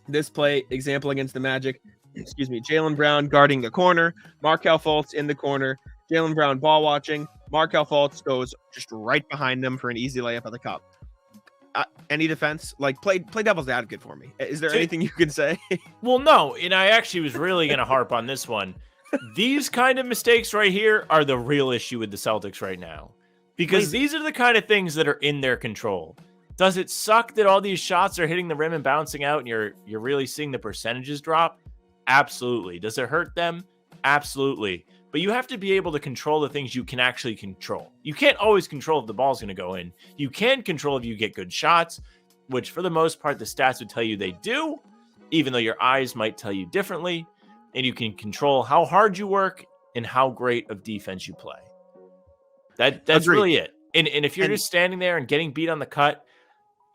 This play, example against the Magic, Jaylen Brown guarding the corner, Markelle Fultz in the corner, Jaylen Brown ball watching, Markelle Fultz goes just right behind them for an easy layup at the cup. Any defense, like play devil's advocate for me. Is there anything you can say? Well, no, and I actually was really going to harp on this one. These kind of mistakes right here are the real issue with the Celtics right now, because these are the kind of things that are in their control. Does it suck that all these shots are hitting the rim and bouncing out and you're really seeing the percentages drop? Absolutely. Does it hurt them? Absolutely. But you have to be able to control the things you can actually control. You can't always control if the ball's going to go in. You can control if you get good shots, which for the most part, the stats would tell you they do, even though your eyes might tell you differently. And you can control how hard you work and how great of defense you play. That's really it. And if you're just standing there and getting beat on the cut,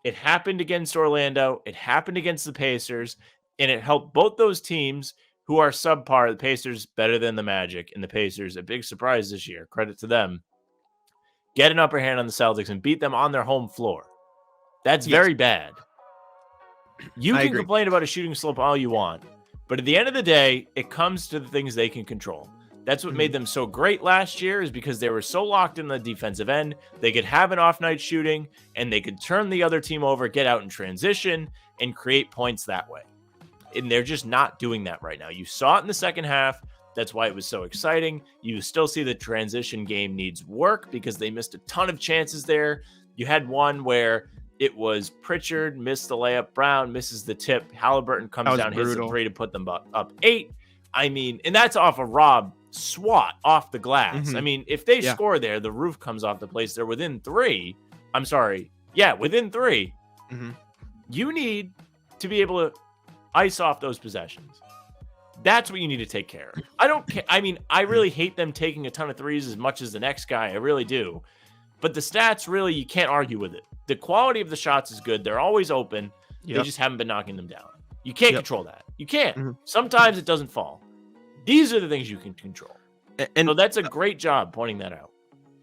it happened against Orlando. It happened against the Pacers, and it helped both those teams who are subpar. The Pacers better than the Magic, and the Pacers, a big surprise this year. Credit to them. Get an upper hand on the Celtics and beat them on their home floor. That's very bad. You can complain about a shooting slip all you want, but at the end of the day, it comes to the things they can control. That's what made them so great last year, is because they were so locked in the defensive end. They could have an off night shooting and they could turn the other team over, get out in transition and create points that way. And they're just not doing that right now. You saw it in the second half. That's why it was so exciting. You still see the transition game needs work because they missed a ton of chances there. You had one where it was Pritchard missed the layup, Brown misses the tip, Halliburton comes down, hits the three to put them up 8. I mean, and that's off a Rob swat off the glass. I mean, if they score there, the roof comes off the place. They're within 3. I'm sorry. Yeah, within 3. You need to be able to ice off those possessions. That's what you need to take care of. I don't care. I mean, I really hate them taking a ton of threes as much as the next guy. I really do. But the stats, really, you can't argue with it. The quality of the shots is good. They're always open. They just haven't been knocking them down. You can't control that. You can't. Sometimes it doesn't fall. These are the things you can control. And so that's a great job pointing that out.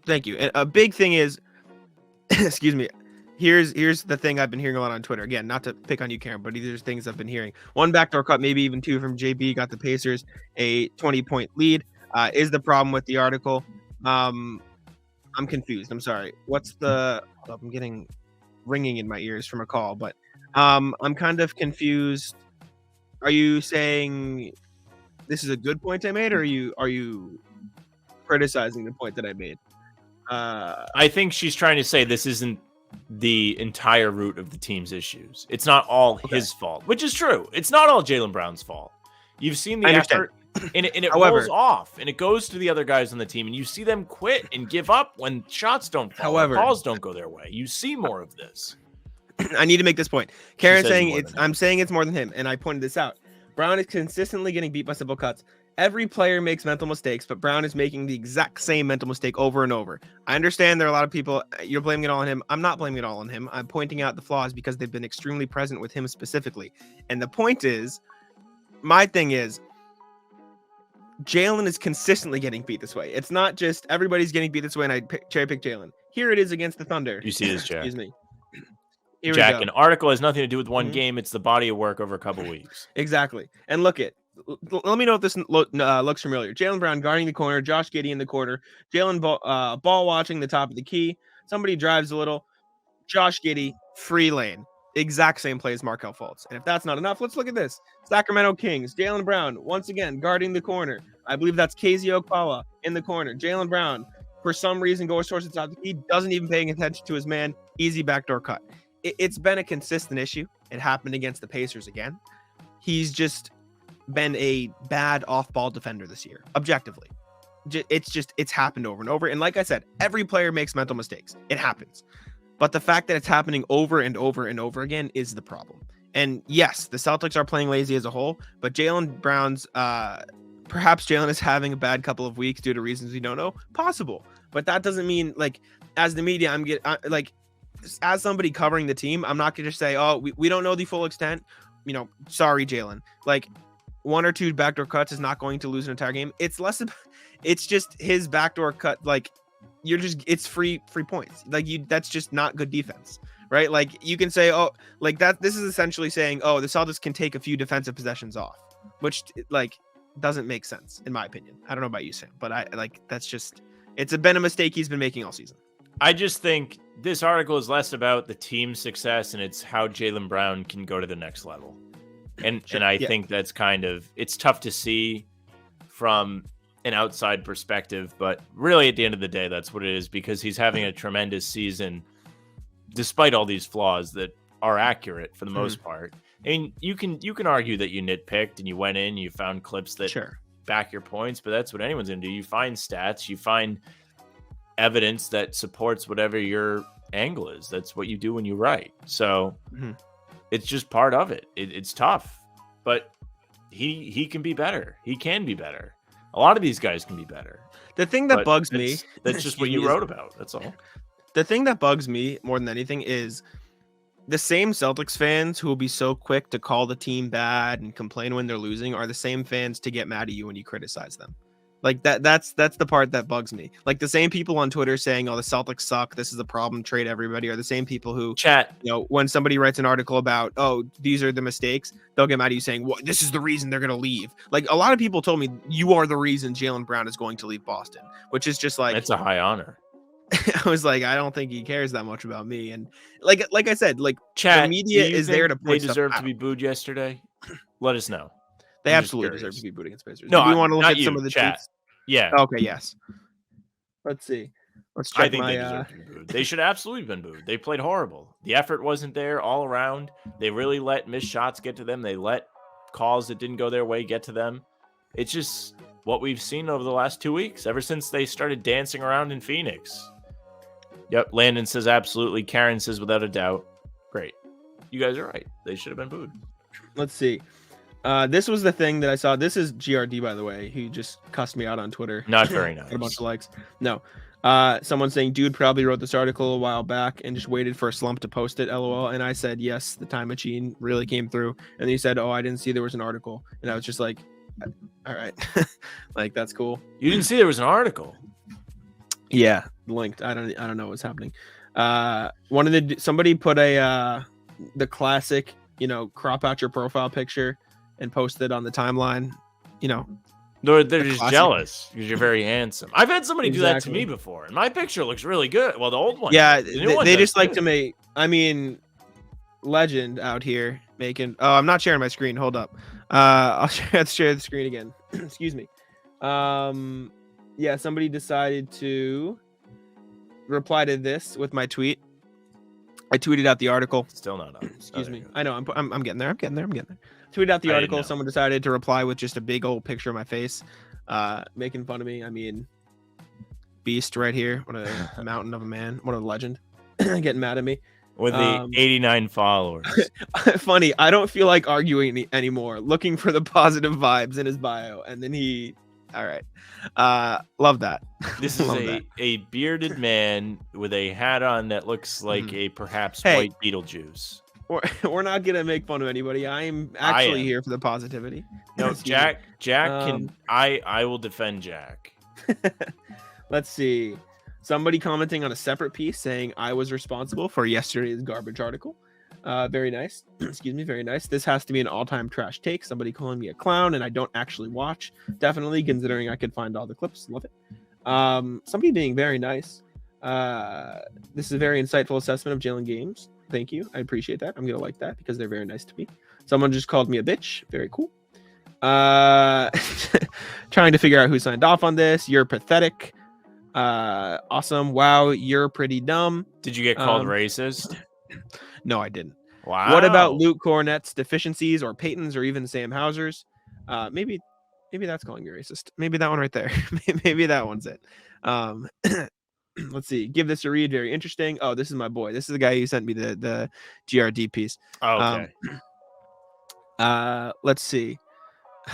Thank you. And a big thing is, excuse me, here's the thing I've been hearing a lot on Twitter. Again, not to pick on you, Karen, but these are things I've been hearing. One backdoor cut, maybe even 2 from JB, got the Pacers a 20-point lead. Is the problem with the article? I'm confused. I'm sorry. I'm getting ringing in my ears from a call, but I'm kind of confused. Are you saying this is a good point I made, or are you criticizing the point that I made? I think she's trying to say this isn't the entire root of the team's issues. It's not all his fault, which is true. It's not all Jaylen Brown's fault. You've seen the effort, and it However, rolls off, and it goes to the other guys on the team, and you see them quit and give up when shots don't fall, however, calls don't go their way. You see more of this. I need to make this point. Karen's saying it's I'm saying it's more than him, and I pointed this out. Brown is consistently getting beat by simple cuts. Every player makes mental mistakes, but Brown is making the exact same mental mistake over and over. I understand there are a lot of people, you're blaming it all on him. I'm not blaming it all on him. I'm pointing out the flaws because they've been extremely present with him specifically. And the point is, my thing is, Jaylen is consistently getting beat this way. It's not just everybody's getting beat this way and I cherry pick Jaylen. Here it is against the Thunder. You see this, Jack. Excuse me. Jack, an article has nothing to do with one game. It's the body of work over a couple weeks. Exactly. And let me know if this looks familiar. Jaylen Brown guarding the corner, Josh Giddey in the corner, Jaylen ball watching the top of the key. Somebody drives a little. Josh Giddey, free lane. Exact same play as Markelle Fultz. And if that's not enough, let's look at this. Sacramento Kings, Jaylen Brown, once again, guarding the corner. I believe that's KZ Okpala in the corner. Jaylen Brown, for some reason, goes towards the top. He doesn't even paying attention to his man. Easy backdoor cut. It's been a consistent issue. It happened against the Pacers again. He's just been a bad off-ball defender this year, objectively. It's happened over and over. And like I said, every player makes mental mistakes. It happens. But the fact that it's happening over and over and over again is the problem. And yes, the Celtics are playing lazy as a whole, but Jaylen Brown's, perhaps Jaylen is having a bad couple of weeks due to reasons we don't know. Possible. But that doesn't mean, like, as the media, as somebody covering the team, I'm not going to say, oh, we don't know the full extent. Sorry, Jaylen. Like, one or two backdoor cuts is not going to lose an entire game. It's less about, it's just his backdoor cut. Like, it's free points. Like, that's just not good defense, right? Like, you can say, oh, like that. This is essentially saying, oh, the Celtics can take a few defensive possessions off, which like doesn't make sense in my opinion. I don't know about you, Sam, but it's been a mistake he's been making all season. I just think this article is less about the team's success and it's how Jaylen Brown can go to the next level. And I think that's it's tough to see from an outside perspective, but really at the end of the day, that's what it is, because he's having a tremendous season despite all these flaws that are accurate for the most part. I mean, you can argue that you nitpicked and you went in, you found clips that back your points, but that's what anyone's going to do. You find stats, you find evidence that supports whatever your angle is. That's what you do when you write. So it's just part of it. It's tough, but he can be better. He can be better. A lot of these guys can be better. The thing that bugs me, that's just what you wrote about. That's all. The thing that bugs me more than anything is the same Celtics fans who will be so quick to call the team bad and complain when they're losing are the same fans to get mad at you when you criticize them. Like that's the part that bugs me. Like the same people on Twitter saying, "Oh, the Celtics suck. This is a problem. Trade everybody." Are the same people who chat. When somebody writes an article about, "Oh, these are the mistakes," they'll get mad at you saying, "Well, this is the reason they're going to leave." Like a lot of people told me, "You are the reason Jaylen Brown is going to leave Boston," which is just like it's a high honor. I was like, I don't think he cares that much about me. And like I said, like chat, the media is there to point they deserve stuff to be booed yesterday. Let us know. They absolutely deserve to be booed against Pacers. No, we want to look at you, some of the chat. tweets. Yeah. Okay. Yes. Let's see. Let's check I think they deserve to be booed. They should absolutely been booed. They played horrible. The effort wasn't there all around. They really let missed shots get to them. They let calls that didn't go their way get to them. It's just what we've seen over the last 2 weeks, ever since they started dancing around in Phoenix. Yep, Landon says absolutely. Karen says without a doubt. Great. You guys are right. They should have been booed. Let's see. This was the thing that I saw. This is GRD, by the way. He just cussed me out on Twitter. Not very nice. Got a bunch of likes. No. Someone saying, dude probably wrote this article a while back and just waited for a slump to post it, LOL. And I said, yes, the time machine really came through. And he said, oh, I didn't see there was an article. And I was just like, all right. Like, that's cool. You didn't see there was an article? Yeah, linked. I don't know what's happening. Somebody put the classic, crop out your profile picture and post it on the timeline. They're just classic. Jealous because you're very handsome. I've had somebody do that to me before, and my picture looks really good. Well, the old one, yeah, they just like to make. I mean, legend out here making. Oh, I'm not sharing my screen. Hold up. Let's share the screen again. Excuse me. Yeah, somebody decided to reply to this with my tweet. I tweeted out the article. Still not up. Excuse me. I know. I'm getting there. Tweeted out the article. Someone decided to reply with just a big old picture of my face, making fun of me. I mean, beast right here. What a mountain of a man. What a legend. Getting mad at me. With the 89 followers. Funny. I don't feel like arguing anymore. Looking for the positive vibes in his bio. And then he... All right. Love that. This is a bearded man with a hat on that looks like a perhaps white Beetlejuice. We're not going to make fun of anybody. I am actually here for the positivity. No, Jack can... I will defend Jack. Let's see. Somebody commenting on a separate piece saying I was responsible for yesterday's garbage article. Very nice. Excuse me. Very nice. This has to be an all-time trash take. Somebody calling me a clown and I don't actually watch. Definitely, considering I could find all the clips. Love it. Somebody being very nice. This is a very insightful assessment of Jaylen games. Thank you. I appreciate that. I'm going to like that because they're very nice to me. Someone just called me a bitch. Very cool. Trying to figure out who signed off on this. You're pathetic. Awesome. Wow. You're pretty dumb. Did you get called racist? No, I didn't. Wow. What about Luke Cornett's deficiencies or Peyton's or even Sam Hauser's? Maybe that's calling me racist. Maybe that one right there. Maybe that one's it. Let's see. Give this a read. Very interesting. Oh, this is my boy. This is the guy who sent me the GRD piece. Oh, okay. Let's see.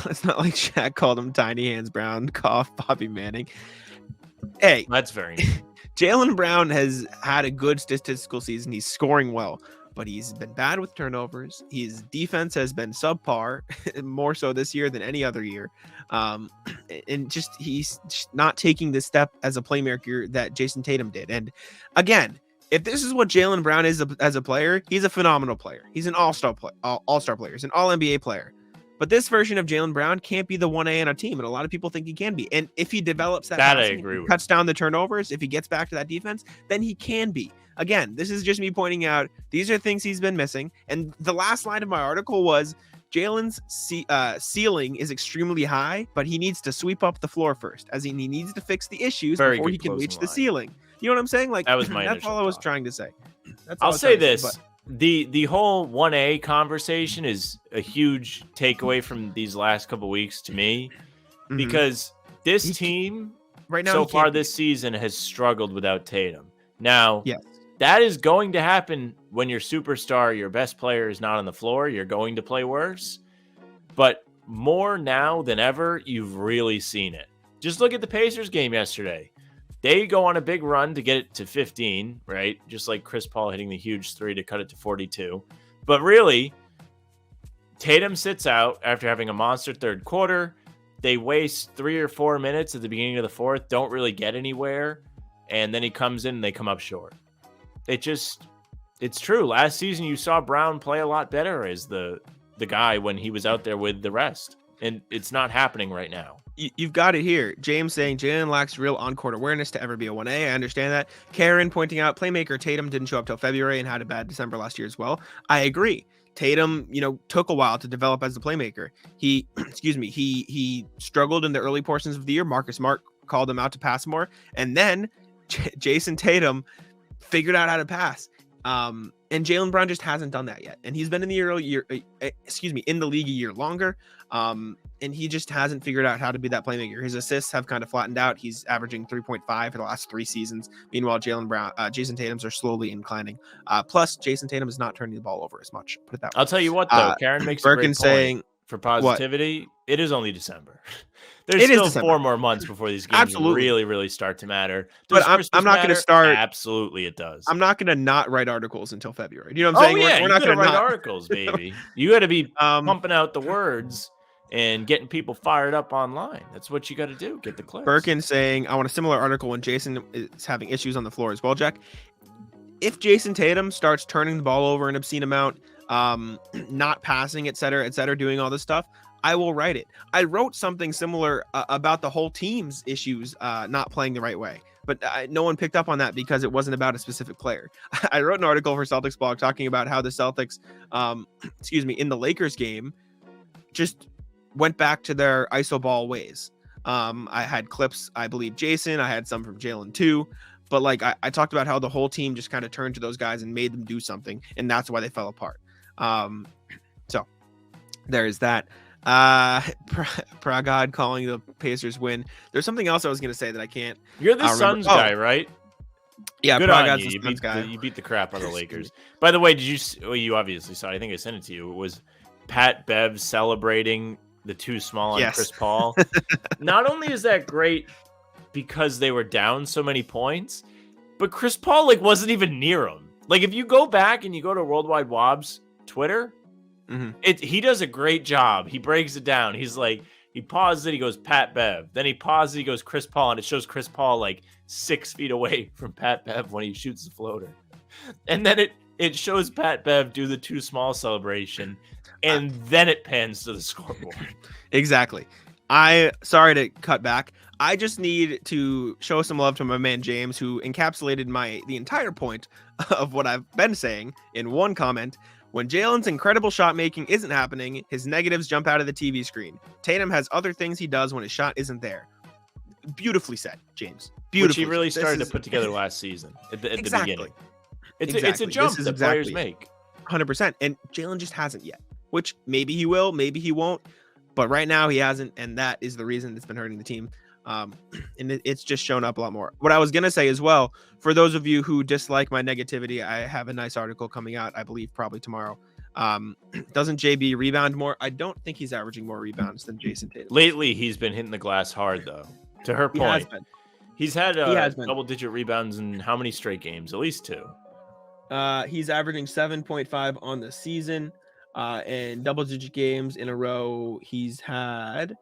It's not like Shaq called him Tiny Hands Brown, cough, Bobby Manning. Hey, that's very Jaylen Brown has had a good statistical season. He's scoring well, but he's been bad with turnovers. His defense has been subpar, more so this year than any other year. And just he's not taking the step as a playmaker that Jason Tatum did. And again, if this is what Jaylen Brown is as a player, he's a phenomenal player. He's an all-star player. He's an all-NBA player. But this version of Jaylen Brown can't be the 1A on a team, and a lot of people think he can be. And if he develops that I agree with. Cuts down the turnovers, if he gets back to that defense, then he can be. Again, this is just me pointing out these are things he's been missing. And the last line of my article was Jaylen's ceiling is extremely high, but he needs to sweep up the floor first, as he needs to fix the issues before he can reach the ceiling. You know what I'm saying? Like, that was my that's all I was trying to say. I'll say this. The whole 1A conversation is a huge takeaway from these last couple weeks to me, because this team right now so far this season has struggled without Tatum. Now, that is going to happen when your superstar, your best player, is not on the floor. You're going to play worse. But more now than ever, you've really seen it. Just look at the Pacers game yesterday. They go on a big run to get it to 15, right? Just like Chris Paul hitting the huge three to cut it to 42. But really, Tatum sits out after having a monster third quarter. They waste 3 or 4 minutes at the beginning of the fourth, don't really get anywhere. And then he comes in and they come up short. It's true. Last season, you saw Brown play a lot better as the guy when he was out there with the rest. And it's not happening right now. You've got it here. James saying Jaylen lacks real on-court awareness to ever be a 1A. I understand that. Karen pointing out playmaker Tatum didn't show up till February and had a bad December last year as well. I agree. Tatum, took a while to develop as a playmaker. He struggled in the early portions of the year. Marcus Smart called him out to pass more. And then Jason Tatum figured out how to pass. And Jaylen Brown just hasn't done that yet. And he's been in the in the league a year longer. And he just hasn't figured out how to be that playmaker. His assists have kind of flattened out. He's averaging 3.5 for the last 3 seasons. Meanwhile, Jason Tatum's are slowly inclining. Plus, Jason Tatum is not turning the ball over as much. Put it that way. I'll tell you what, though. Karen makes a great point for positivity. What? It is only December. There's still 4 more months before these games really, really start to matter. But I'm not going to start. Absolutely, it does. I'm not going to not write articles until February. You know what I'm saying? Yeah, we're not going to write articles, baby. You got to be pumping out the words and getting people fired up online. That's what you got to do. Get the clicks. Birkin saying, I want a similar article when Jason is having issues on the floor as well, Jack. If Jason Tatum starts turning the ball over an obscene amount, not passing, et cetera, doing all this stuff, I will write it. I wrote something similar about the whole team's issues not playing the right way, but no one picked up on that because it wasn't about a specific player. I wrote an article for Celtics blog talking about how the Celtics, in the Lakers game, just went back to their iso ball ways. I had clips, I believe Jason, I had some from Jaylen too, but like I talked about how the whole team just kind of turned to those guys and made them do something, and that's why they fell apart. So there is that. Pragad calling the Pacers win. There's something else I was going to say that I can't. You're the Suns guy, right? Yeah, good Pragad's on you. the Suns guy. You beat the crap out of the Lakers. By the way, did you? Well, you obviously saw. I think I sent it to you. It was Pat Bev celebrating the too small on Chris Paul. Not only is that great because they were down so many points, but Chris Paul wasn't even near him. If you go back and you go to Worldwide Wob's Twitter, he does a great job. He breaks it down. He's he pauses it. He goes Pat Bev. Then he pauses. He goes Chris Paul, and it shows Chris Paul 6 feet away from Pat Bev when he shoots the floater. And then it shows Pat Bev do the too small celebration, and then it pans to the scoreboard. Exactly. Sorry to cut back. I just need to show some love to my man James, who encapsulated the entire point of what I've been saying in one comment. When Jaylen's incredible shot making isn't happening, his negatives jump out of the TV screen. Tatum has other things he does when his shot isn't there. Beautifully said, James. Beautifully. Which he really started to put together last season at the beginning. It's a jump that players make. 100%. And Jaylen just hasn't yet, which maybe he will, maybe he won't. But right now he hasn't, and that is the reason it's been hurting the team. And it's just shown up a lot more. What I was going to say as well, for those of you who dislike my negativity, I have a nice article coming out, I believe probably tomorrow. Doesn't JB rebound more? I don't think he's averaging more rebounds than Jason Tatum. Lately, he's been hitting the glass hard, though. To her point, he's had double-digit rebounds in how many straight games? At least 2. He's averaging 7.5 on the season, and double-digit games in a row. He's had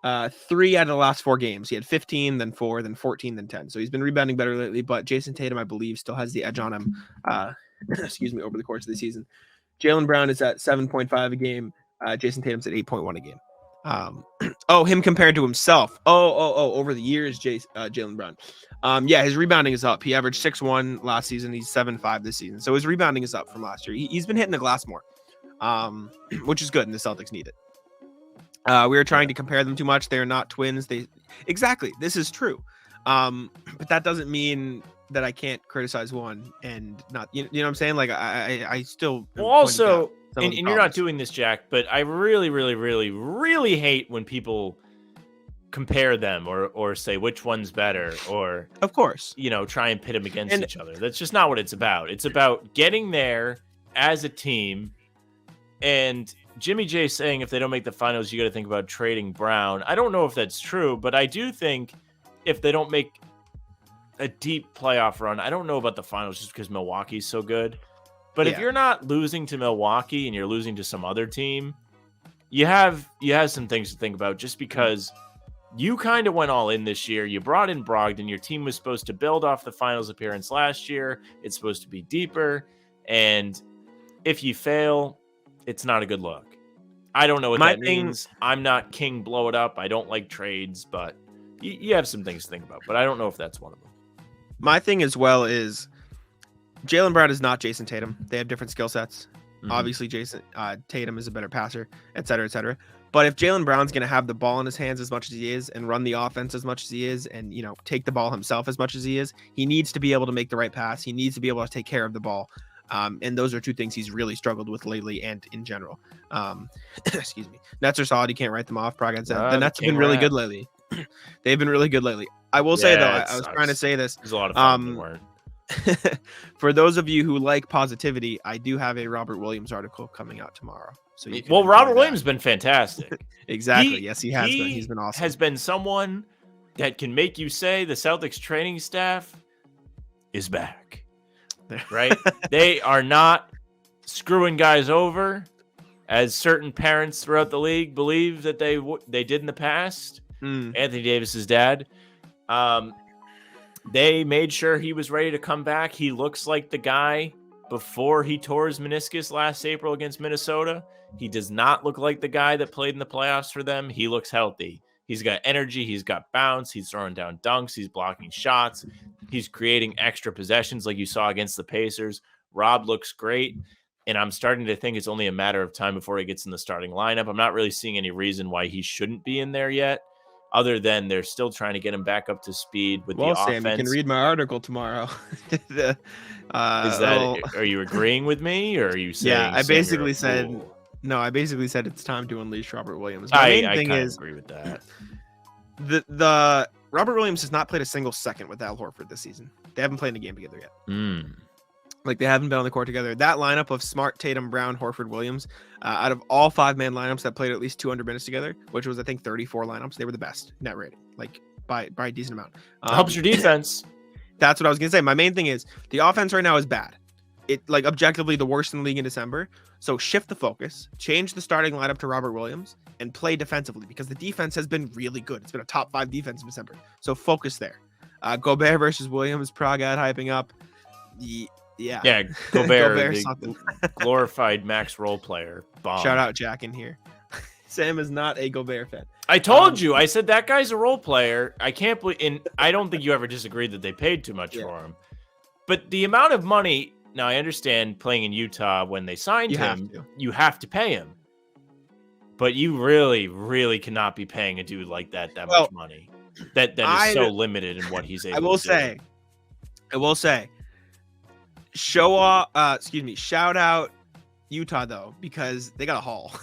3 out of the last 4 games. He had 15, then 4, then 14, then 10. So he's been rebounding better lately, but Jason Tatum, I believe, still has the edge on him, over the course of the season. Jaylen Brown is at 7.5 a game. Jason Tatum's at 8.1 a game. Him compared to himself. Over the years, Jaylen Brown. His rebounding is up. He averaged 6.1 last season. He's 7.5 this season. So his rebounding is up from last year. He's been hitting the glass more, which is good, and the Celtics need it. We were trying to compare them too much. They're not twins. Exactly. This is true. But that doesn't mean that I can't criticize one and not, you know what I'm saying? I still. Well, also, and you're not doing this, Jack, but I really, really, really, really hate when people compare them or say which one's better or, of course, try and pit them against each other. That's just not what it's about. It's about getting there as a team. And Jimmy J saying if they don't make the finals, you got to think about trading Brown. I don't know if that's true, but I do think if they don't make a deep playoff run, I don't know about the finals just because Milwaukee's so good. But if you're not losing to Milwaukee and you're losing to some other team, you have some things to think about just because you kind of went all in this year. You brought in Brogdon. Your team was supposed to build off the finals appearance last year. It's supposed to be deeper. And if you fail, it's not a good look. I don't know what that means. I'm not king blow it up. I don't like trades, but you have some things to think about. But I don't know if that's one of them. My thing as well is Jaylen Brown is not Jason Tatum. They have different skill sets. Mm-hmm. Obviously, Tatum is a better passer, et cetera, et cetera. But if Jaylen Brown's going to have the ball in his hands as much as he is and run the offense as much as he is and, take the ball himself as much as he is, he needs to be able to make the right pass. He needs to be able to take care of the ball. And those are two things he's really struggled with lately and in general. Excuse me. Nets are solid. You can't write them off. The Nets have been really good lately. They've been really good lately. I will say, though, I was trying to say this. There's a lot of fun. For those of you who like positivity, I do have a Robert Williams article coming out tomorrow. So Robert Williams has been fantastic. Exactly. Yes, he has been. He's been awesome. Has been someone that can make you say the Celtics training staff is back. Right? They are not screwing guys over as certain parents throughout the league believe that they did in the past. Anthony Davis's dad. They made sure he was ready to come back. He looks like the guy before he tore his meniscus last April against Minnesota. He does not look like the guy that played in the playoffs for them. He looks healthy. He's got energy. He's got bounce. He's throwing down dunks. He's blocking shots. He's creating extra possessions like you saw against the Pacers. Rob looks great. And I'm starting to think it's only a matter of time before he gets in the starting lineup. I'm not really seeing any reason why he shouldn't be in there yet, other than they're still trying to get him back up to speed with the offense. Sam, you can read my article tomorrow. Are you agreeing with me, or are you saying? Yeah, I basically said it's time to unleash Robert Williams. I kind of agree with that. The Robert Williams has not played a single second with Al Horford this season. They haven't played a game together yet. Like, they haven't been on the court together. That lineup of Smart, Tatum, Brown, Horford, Williams, out of all 5-man lineups that played at least 200 minutes together, which was, I think, 34 lineups, they were the best net rating, like by a decent amount. Helps your defense. That's what I was going to say. My main thing is the offense right now is bad. It, like, objectively the worst in the league in December. So shift the focus, change the starting lineup to Robert Williams, and play defensively, because the defense has been really good. It's been a top 5 defense in December. So focus there. Gobert versus Williams, Praga hyping up. Yeah, Gobert the glorified max role player. Bomb. Shout out Jack in here. Sam is not a Gobert fan. I told you. I said that guy's a role player. I can't believe, and I don't think you ever disagreed that they paid too much for him. But the amount of money, now I understand playing in Utah when they signed him, you have to pay him. But you really, really cannot be paying a dude like that much money. That is so limited in what he's able to do. I will say. Shout out Utah though, because they got a haul.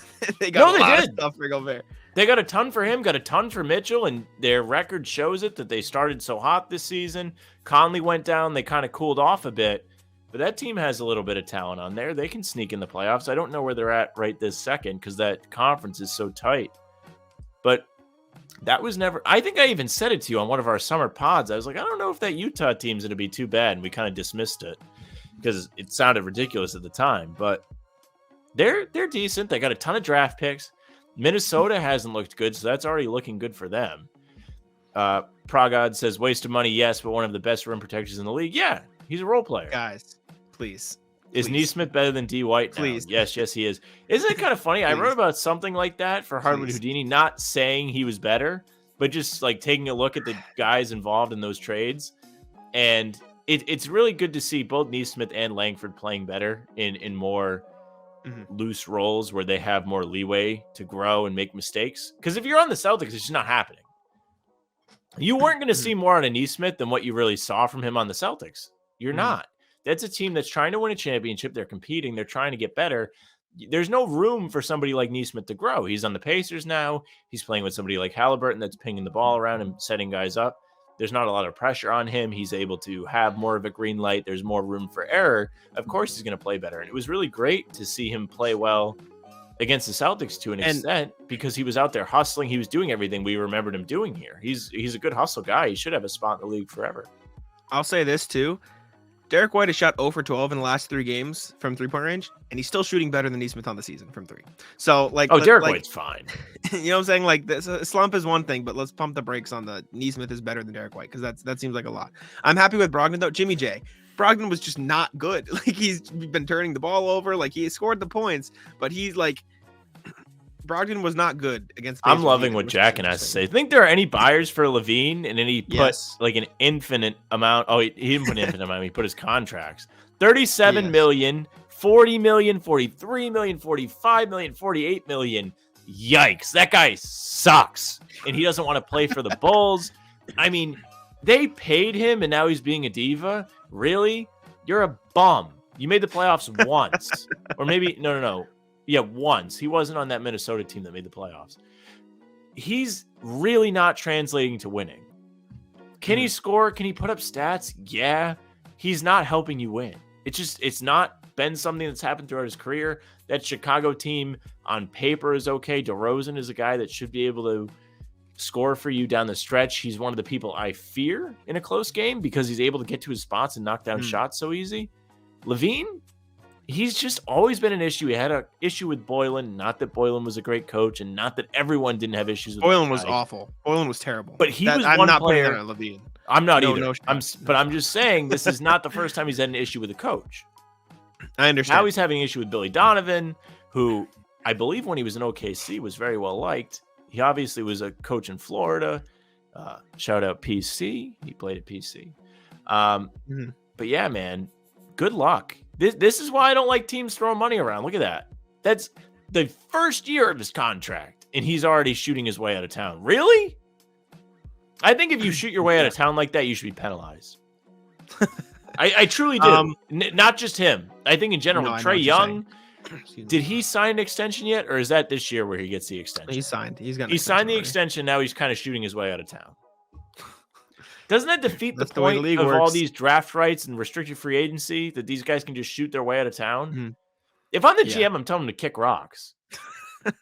They got a lot of stuff for Gobert. They got a ton for him, got a ton for Mitchell, and their record shows it that they started so hot this season. Conley went down, they kind of cooled off a bit, but that team has a little bit of talent on there. They can sneak in the playoffs. I don't know where they're at right this second because that conference is so tight. But that was never, I think I even said it to you on one of our summer pods. I was like, I don't know if that Utah team's going to be too bad, and we kind of dismissed it because it sounded ridiculous at the time, but they're decent. They got a ton of draft picks. Minnesota hasn't looked good, so that's already looking good for them. Pragod says, waste of money, yes, but one of the best rim protectors in the league. Yeah, he's a role player. Guys, please. Is Neesmith better than D. White now? Please. Yes, he is. Isn't it kind of funny? I wrote about something like that for Hardwood Houdini, not saying he was better, but just like taking a look at the guys involved in those trades. And it's really good to see both Neesmith and Langford playing better in more loose roles where they have more leeway to grow and make mistakes. Because if you're on the Celtics, it's just not happening. You weren't going to see more on a Neesmith than what you really saw from him on the Celtics. You're not. That's a team that's trying to win a championship. They're competing. They're trying to get better. There's no room for somebody like Neesmith to grow. He's on the Pacers now. He's playing with somebody like Halliburton that's pinging the ball around and setting guys up. There's not a lot of pressure on him. He's able to have more of a green light. There's more room for error. Of course, he's going to play better. And it was really great to see him play well against the Celtics to an extent because he was out there hustling. He was doing everything we remembered him doing here. He's a good hustle guy. He should have a spot in the league forever. I'll say this too. Derek White has shot 0 for 12 in the last 3 games from 3-point range, and he's still shooting better than Neesmith on the season from 3. So, like, Derek White's fine. You know what I'm saying? Like, this slump is one thing, but let's pump the brakes on the Neesmith is better than Derek White because that seems like a lot. I'm happy with Brogdon though. Jimmy J. Brogdon was just not good. Like, he's been turning the ball over. Like, he scored the points, but he's like, Brogdon was not good against. I'm loving what Jack and I say. Think there are any buyers for Levine, and then he put like an infinite amount. Oh, he didn't put an infinite amount. He put his contracts: 37 million, 40 million, 43 million, 45 million, 48 million. Yikes! That guy sucks, and he doesn't want to play for the Bulls. I mean, they paid him, and now he's being a diva. Really? You're a bum. You made the playoffs once, or maybe no. Yeah, once. He wasn't on that Minnesota team that made the playoffs. He's really not translating to winning. Can he score? Can he put up stats? Yeah. He's not helping you win. It's not been something that's happened throughout his career. That Chicago team on paper is okay. DeRozan is a guy that should be able to score for you down the stretch. He's one of the people I fear in a close game because he's able to get to his spots and knock down shots so easy. Levine? He's just always been an issue. He had an issue with Boylan. Not that Boylan was a great coach, and not that everyone didn't have issues with Boylan. Was awful. Boylan was terrible. But he was I'm one not player. Putting that on Levine. I'm not either. But I'm just saying this is not the first time he's had an issue with a coach. I understand. Now he's having an issue with Billy Donovan, who I believe when he was in OKC was very well liked. He obviously was a coach in Florida. Shout out PC. He played at PC. But yeah, man, good luck. This is why I don't like teams throwing money around. Look at that. That's the first year of his contract, and he's already shooting his way out of town. Really? I think if you shoot your way out of town like that, you should be penalized. I truly do. Not just him. I think in general, Trae Young, did he sign an extension yet, or is that this year where he gets the extension? He signed. He signed the extension. Now he's kind of shooting his way out of town. Doesn't that defeat the That's the way the point league of all works. these draft rights and restricted free agency that these guys can just shoot their way out of town? Mhm. If I'm the Yeah. GM, I'm telling them to kick rocks. I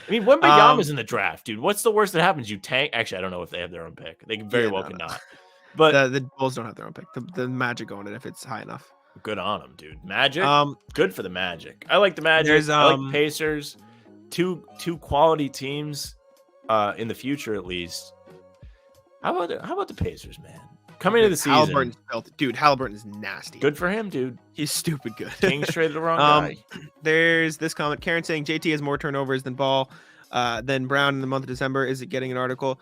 mean, Wembanyama's in the draft, dude. What's the worst that happens? You tank. Actually, I don't know if they have their own pick. They very well could not. But the Bulls don't have their own pick. The Magic own it if it's high enough. good on them, dude. Magic, good for the Magic. I like the Magic. There's, I like the Pacers. Two quality teams in the future, at least. How about the Pacers, man? Coming into the season, Halliburton's built. Dude, Halliburton is nasty. good for him, dude. He's stupid good. Kings traded the wrong guy. There's this comment. Karen saying JT has more turnovers than Ball, than Brown in the month of December. Is it getting an article?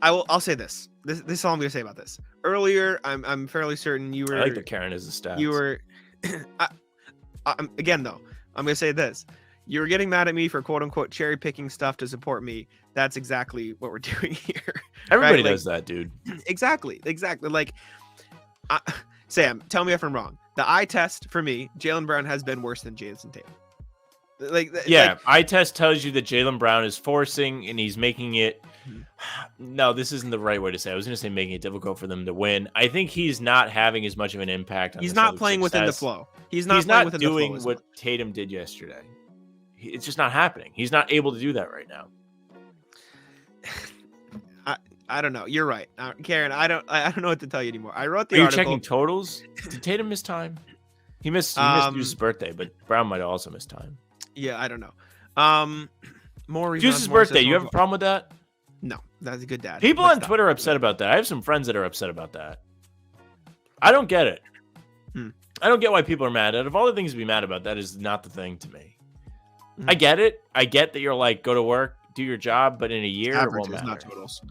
I'll say this. This is all I'm gonna say about this. Earlier, I'm fairly certain you were. I like that Karen is the stats. You were. Again, though, I'm gonna say this. You were getting mad at me for quote unquote cherry picking stuff to support me. That's exactly what we're doing here. Everybody right? does that, dude. Exactly. Like, Sam, tell me if I'm wrong. The eye test for me, Jaylen Brown has been worse than Jason Tatum. Yeah, eye test tells you that Jaylen Brown is forcing and he's making it. No, this isn't the right way to say it. I was going to say making it difficult for them to win. I think he's not having as much of an impact on he's the not Celtics' playing within the success. flow. He's not doing what Tatum did yesterday. It's just not happening. He's not able to do that right now. I don't know. You're right, Karen. I don't know what to tell you anymore. I wrote the Are you article. checking totals? Did Tatum miss time? He missed Deuce's birthday, but Brown might have also missed time. Yeah, I don't know. More Deuce's birthday. You have a problem with that? No, that's a good dad. People Let's on stop. Twitter are upset about that. I have some friends that are upset about that. I don't get it. I don't get why people are mad. Out of all the things to be mad about, that is not the thing to me. I get it. I get that you're like, go to work, do your job, but in a year, it won't Averages, matter. not totals.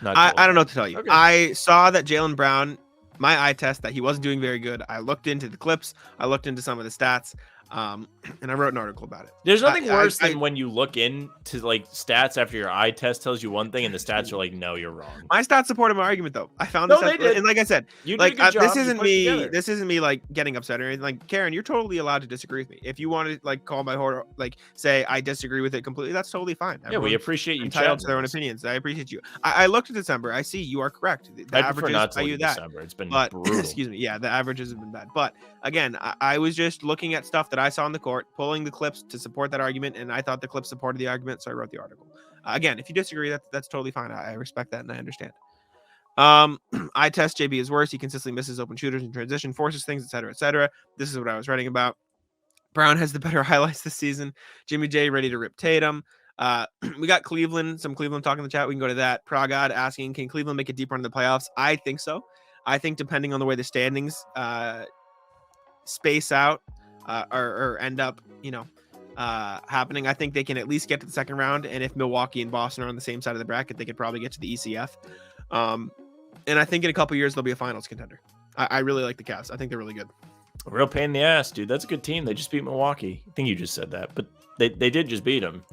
Not I don't know what to tell you. Okay. I saw that Jaylen Brown, my eye test, that he wasn't doing very good. I looked into the clips. I looked into some of the stats. And I wrote an article about it. There's nothing worse than when you look into like stats after your eye test tells you one thing and the stats are like, no, you're wrong. My stats supported my argument, though. I found No, this, they did. and like I said, You did like a good job. this You isn't put it me. together. This isn't me like getting upset or anything. Like Karen, you're totally allowed to disagree with me. If you want to like call my horror, like say I disagree with it completely, that's totally fine. Yeah, we Everyone's appreciate you entitled to their own chatting. opinions. I appreciate you. I looked at December. I see you are correct. The I prefer averages not to tell look you at that. December. It's been But brutal. excuse me, yeah, the averages have been bad. But again, I was just looking at stuff that I saw on the court, pulling the clips to support that argument, and I thought the clips supported the argument, so I wrote the article. Again, if you disagree, that's totally fine. I respect that and I understand. I test JB is worse. He consistently misses open shooters in transition, forces things, etc., etc. This is what I was writing about. Brown has the better highlights this season. Jimmy J ready to rip Tatum. We got Cleveland, some Cleveland talk in the chat. We can go to that. Pragad asking, can Cleveland make a deep run in the playoffs? I think so. I think depending on the way the standings space out or end up, happening, I think they can at least get to the second round. And if Milwaukee and Boston are on the same side of the bracket, they could probably get to the ECF. And I think in a couple years, they'll be a finals contender. I really like the Cavs. I think they're really good. A real pain in the ass, dude. That's a good team. They just beat Milwaukee. I think you just said that, but they did just beat them.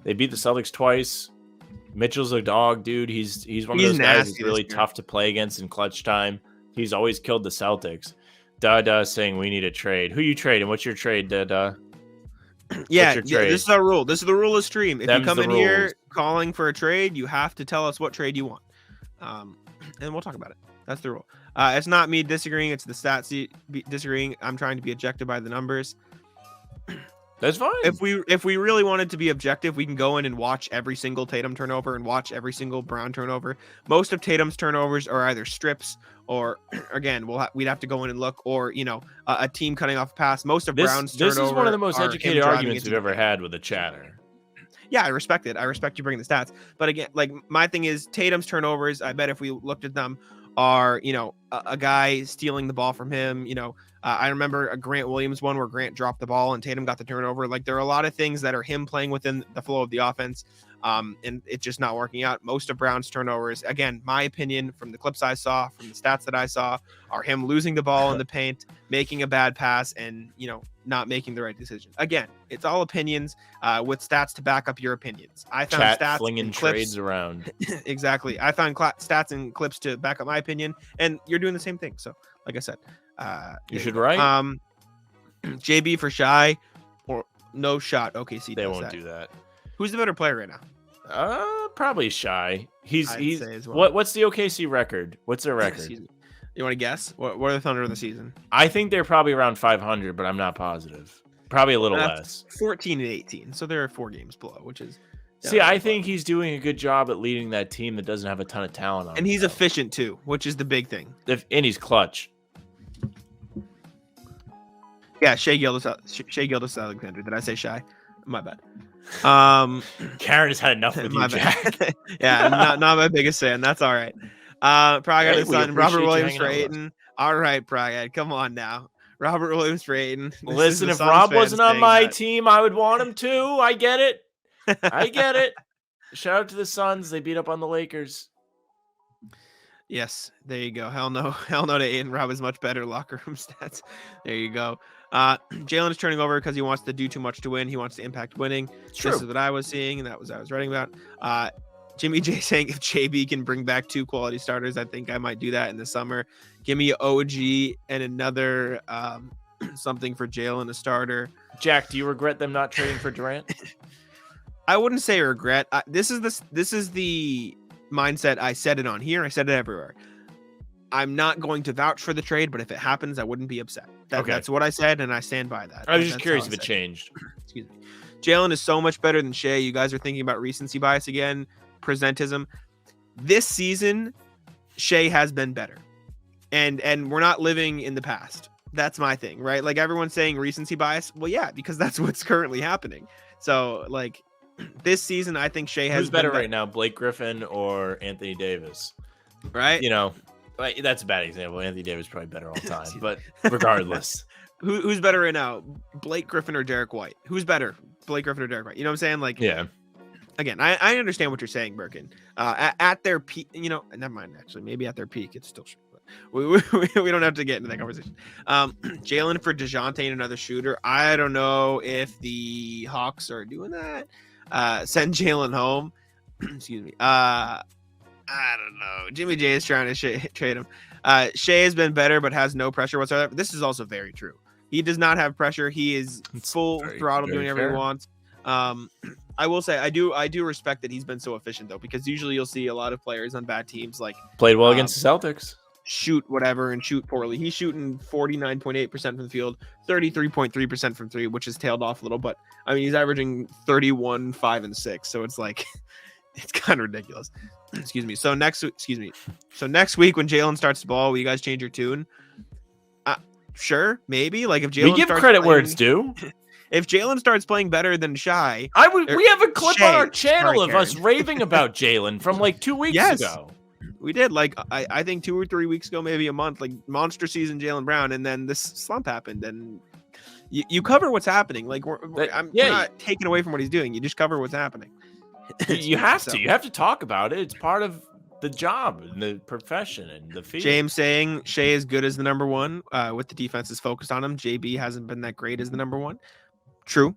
They beat the Celtics twice. Mitchell's a dog, dude. He's one of those guys that's really tough to play against in clutch time. He's always killed the Celtics. Dada saying we need a trade. Who you trading? What's your trade, Dada? Yeah, this is our rule. This is the rule of stream. If you come in here rules. calling for a trade, you have to tell us what trade you want. And we'll talk about it. That's the rule. It's not me disagreeing. It's the stats disagreeing. I'm trying to be objective by the numbers. That's fine. If we really wanted to be objective, we can go in and watch every single Tatum turnover and watch every single Brown turnover. Most of Tatum's turnovers are either strips or, again, we'd have to go in and look, or a team cutting off a pass. Most of Brown's turnovers. This is one of the most are educated him driving arguments into we've the ever paint. had with a chatter. Yeah, I respect it. I respect you bringing the stats. But again, like my thing is Tatum's turnovers. I bet if we looked at them are, a guy stealing the ball from him. I remember a Grant Williams one where Grant dropped the ball and Tatum got the turnover. Like, there are a lot of things that are him playing within the flow of the offense, and it's just not working out. Most of Brown's turnovers, again, my opinion from the clips I saw, from the stats that I saw, are him losing the ball in the paint, making a bad pass, and, not making the right decision. Again, it's all opinions with stats to back up your opinions. I found Chat stats flinging and clips. trades around. Exactly. I found stats and clips to back up my opinion, and you're doing the same thing. So, like I said, You should write. JB for Shy or no shot. OKC. They does won't that. do that. Who's the better player right now? Probably Shy. I'd say as well. What's the OKC record? What's their record? Excuse me. You want to guess? What are the Thunder of the season? I think they're probably around 500, but I'm not positive. Probably a little less. 14 and 18. So they're 4 games below, which is. See, I think he's doing a good job at leading that team that doesn't have a ton of talent on. And he's efficient too, which is the big thing. And he's clutch. Yeah, Shea Gilgeous-Alexander. Did I say Shy? My bad. Karen has had enough with you, Jack. Yeah, not my biggest fan. That's all right. Prague Hey, son, we Robert appreciate you Williams hanging for out with us. Aiden. All right, Prague, come on now. Robert Williams for Aiden. This is Listen, the if Suns Rob fans wasn't on saying my that. team, I would want him too. I get it. I get it. Shout out to the Suns. They beat up on the Lakers. Yes, there you go. Hell no to Aiden. Rob is much better locker room stats. There you go. Jaylen is turning over because he wants to do too much to win. He wants to impact winning. True. This is what I was seeing, and that was what I was writing about. Jimmy J saying if JB can bring back 2 quality starters, I think I might do that in the summer. Give me OG and another something for Jaylen, a starter. Jack, do you regret them not trading for Durant? I wouldn't say regret. This is the mindset. I said it on here. I said it everywhere. I'm not going to vouch for the trade, but if it happens, I wouldn't be upset. That's what I said, and I stand by that. I was just That's curious all if I it said. changed. Excuse me. Jaylen is so much better than Shea. You guys are thinking about recency bias again, presentism. This season, Shea has been better, and we're not living in the past. That's my thing, right? Like, everyone's saying recency bias. Well, yeah, because that's what's currently happening. So, like, this season, I think Shea has Who's better been right now, Blake Griffin or Anthony Davis? right? Like, that's a bad example. Anthony Davis is probably better all the time, but regardless. Who's better right now, Blake Griffin or Derek White? Who's better, Blake Griffin or Derek White? You know what I'm saying? Like, Yeah. Again, I understand what you're saying, Birkin. At their peak, never mind. Actually, maybe at their peak, it's still. But we don't have to get into that conversation. Jaylen for DeJounte and another shooter. I don't know if the Hawks are doing that. Send Jaylen home. Excuse me. I don't know. Jimmy J is trying to trade him. Shea has been better, but has no pressure whatsoever. This is also very true. He does not have pressure. He is full throttle doing whatever he wants. I will say I do respect that he's been so efficient though, because usually you'll see a lot of players on bad teams like Played well against the Celtics. shoot whatever and shoot poorly. He's shooting 49.8% from the field, 33.3% from 3, which has tailed off a little, but I mean he's averaging 31, 5, and 6, so it's like it's kind of ridiculous. Excuse me. So next week when Jaylen starts the ball, will you guys change your tune? Sure, maybe. Like if Jaylen We give credit where it's due. If Jaylen starts playing better than Shy, We have a clip on our Shea, channel sorry, of us Karen. raving about Jaylen from like 2 weeks Yes. ago. we did. Like I think 2 or 3 weeks ago, maybe a month, like monster season Jaylen Brown, and then this slump happened, and you cover what's happening. Like we're not taking away from what he's doing. You just cover what's happening. You have So, to. You have to talk about it. It's part of the job and the profession and the field. James saying Shea is good as the number 1 with the defense is focused on him. JB hasn't been that great as the number 1. True.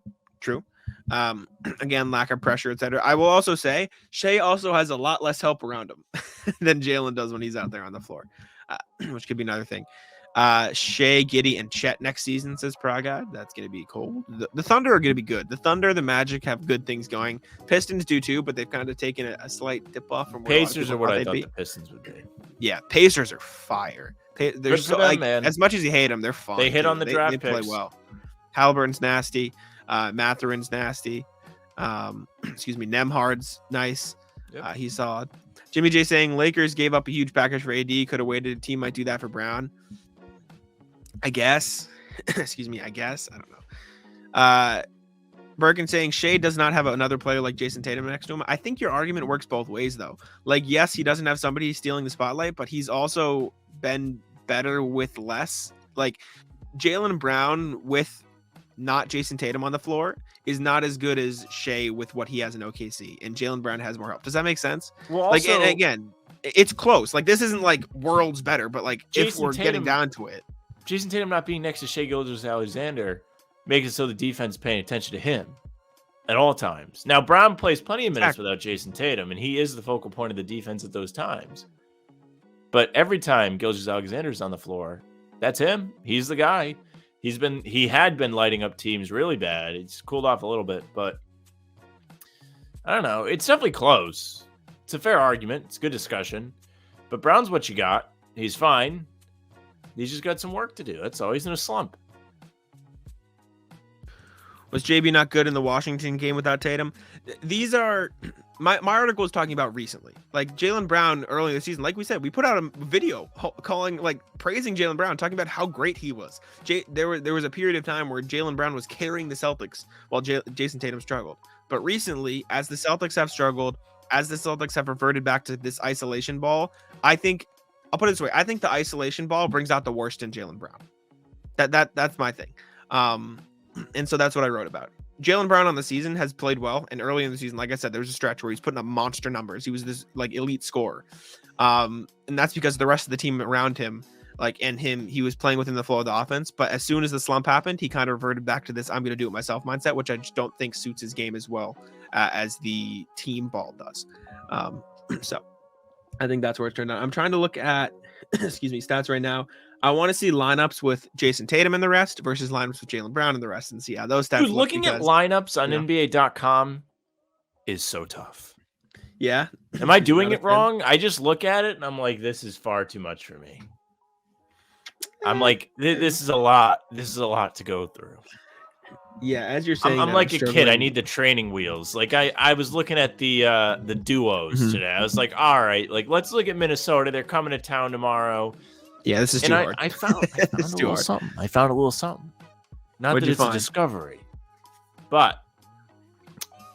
Again, lack of pressure, etc. I will also say Shea also has a lot less help around him than Jaylen does when he's out there on the floor, which could be another thing. Shea, Giddey, and Chet next season, says Praga. That's going to be cool. The Thunder are going to be good. The Thunder, the Magic have good things going. Pistons do too, but they've kind of taken a slight dip off from where Pacers are what I thought they'd the Pistons would be. Yeah, Pacers are fire. They're Good so for them, like, man. as much as you hate them, they're fun. They hit dude. on the draft They play picks. well. Halliburton's nasty. Matherin's nasty. Excuse me. Nemhard's nice. Yep. He's solid. Jimmy J saying Lakers gave up a huge package for AD. Could have waited. A team might do that for Brown. I guess. Excuse me. I guess. I don't know. Birkin saying Shea does not have another player like Jason Tatum next to him. I think your argument works both ways, though. Like, yes, he doesn't have somebody stealing the spotlight, but he's also been better with less. Like, Jaylen Brown with not Jason Tatum on the floor is not as good as Shea with what he has in OKC, and Jaylen Brown has more help. Does that make sense? Well, also, like, and again, it's close. Like, this isn't like worlds better, but like Jason if we're Tatum, getting down to it, Jason Tatum not being next to Shea Gilgeous-Alexander makes it so the defense is paying attention to him at all times. Now, Brown plays plenty of minutes without Jason Tatum, and he is the focal point of the defense at those times. But every time Gilgeous-Alexander's on the floor, that's him. He's the guy. He had been lighting up teams really bad. It's cooled off a little bit, but I don't know. It's definitely close. It's a fair argument. It's a good discussion. But Brown's what you got. He's fine. He's just got some work to do. That's all. He's in a slump. Was JB not good in the Washington game without Tatum? These are my article was talking about recently. Like Jaylen Brown early in the season, like we said, we put out a video praising Jaylen Brown, talking about how great he was. There was a period of time where Jaylen Brown was carrying the Celtics while Jason Tatum struggled. But recently, as the Celtics have struggled, as the Celtics have reverted back to this isolation ball, I think I'll put it this way: I think the isolation ball brings out the worst in Jaylen Brown. That's my thing. And so that's what I wrote about. Jaylen Brown on the season has played well, and early in the season, like I said, there was a stretch where he's putting up monster numbers. He was this like elite scorer, and that's because the rest of the team around him, he was playing within the flow of the offense. But as soon as the slump happened, he kind of reverted back to this "I'm going to do it myself" mindset, which I just don't think suits his game as well as the team ball does. So I think that's where it turned out. I'm trying to look at stats right now. I want to see lineups with Jason Tatum and the rest versus lineups with Jaylen Brown and the rest, and see how those stats look. Looking at lineups on NBA.com is so tough. Yeah. Am I doing it wrong? I just look at it and I'm like, this is far too much for me. I'm like, this is a lot. This is a lot to go through. Yeah, as you're saying, I'm like a kid. I need the training wheels. Like I was looking at the duos today. I was like, all right, like let's look at Minnesota. They're coming to town tomorrow. Yeah, this is too hard. I found a little something. I found a little something. Not that it's a discovery, but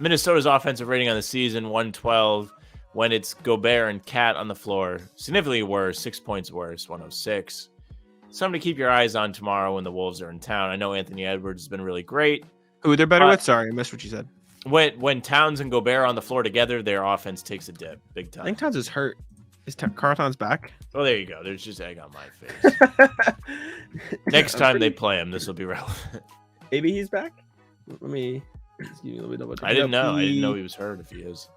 Minnesota's offensive rating on the season 112 when it's Gobert and Cat on the floor. Significantly worse, 6 points worse, 106. Something to keep your eyes on tomorrow when the Wolves are in town. I know Anthony Edwards has been really great. Who they're better with? Sorry, I missed what you said. When Towns and Gobert are on the floor together, their offense takes a dip big time. I think Towns is hurt. Is Carlton's back? Oh, there you go. There's just egg on my face. Next time they play him, this will be relevant. Maybe he's back. Let me double check. I didn't know. I didn't know he was hurt. If he is.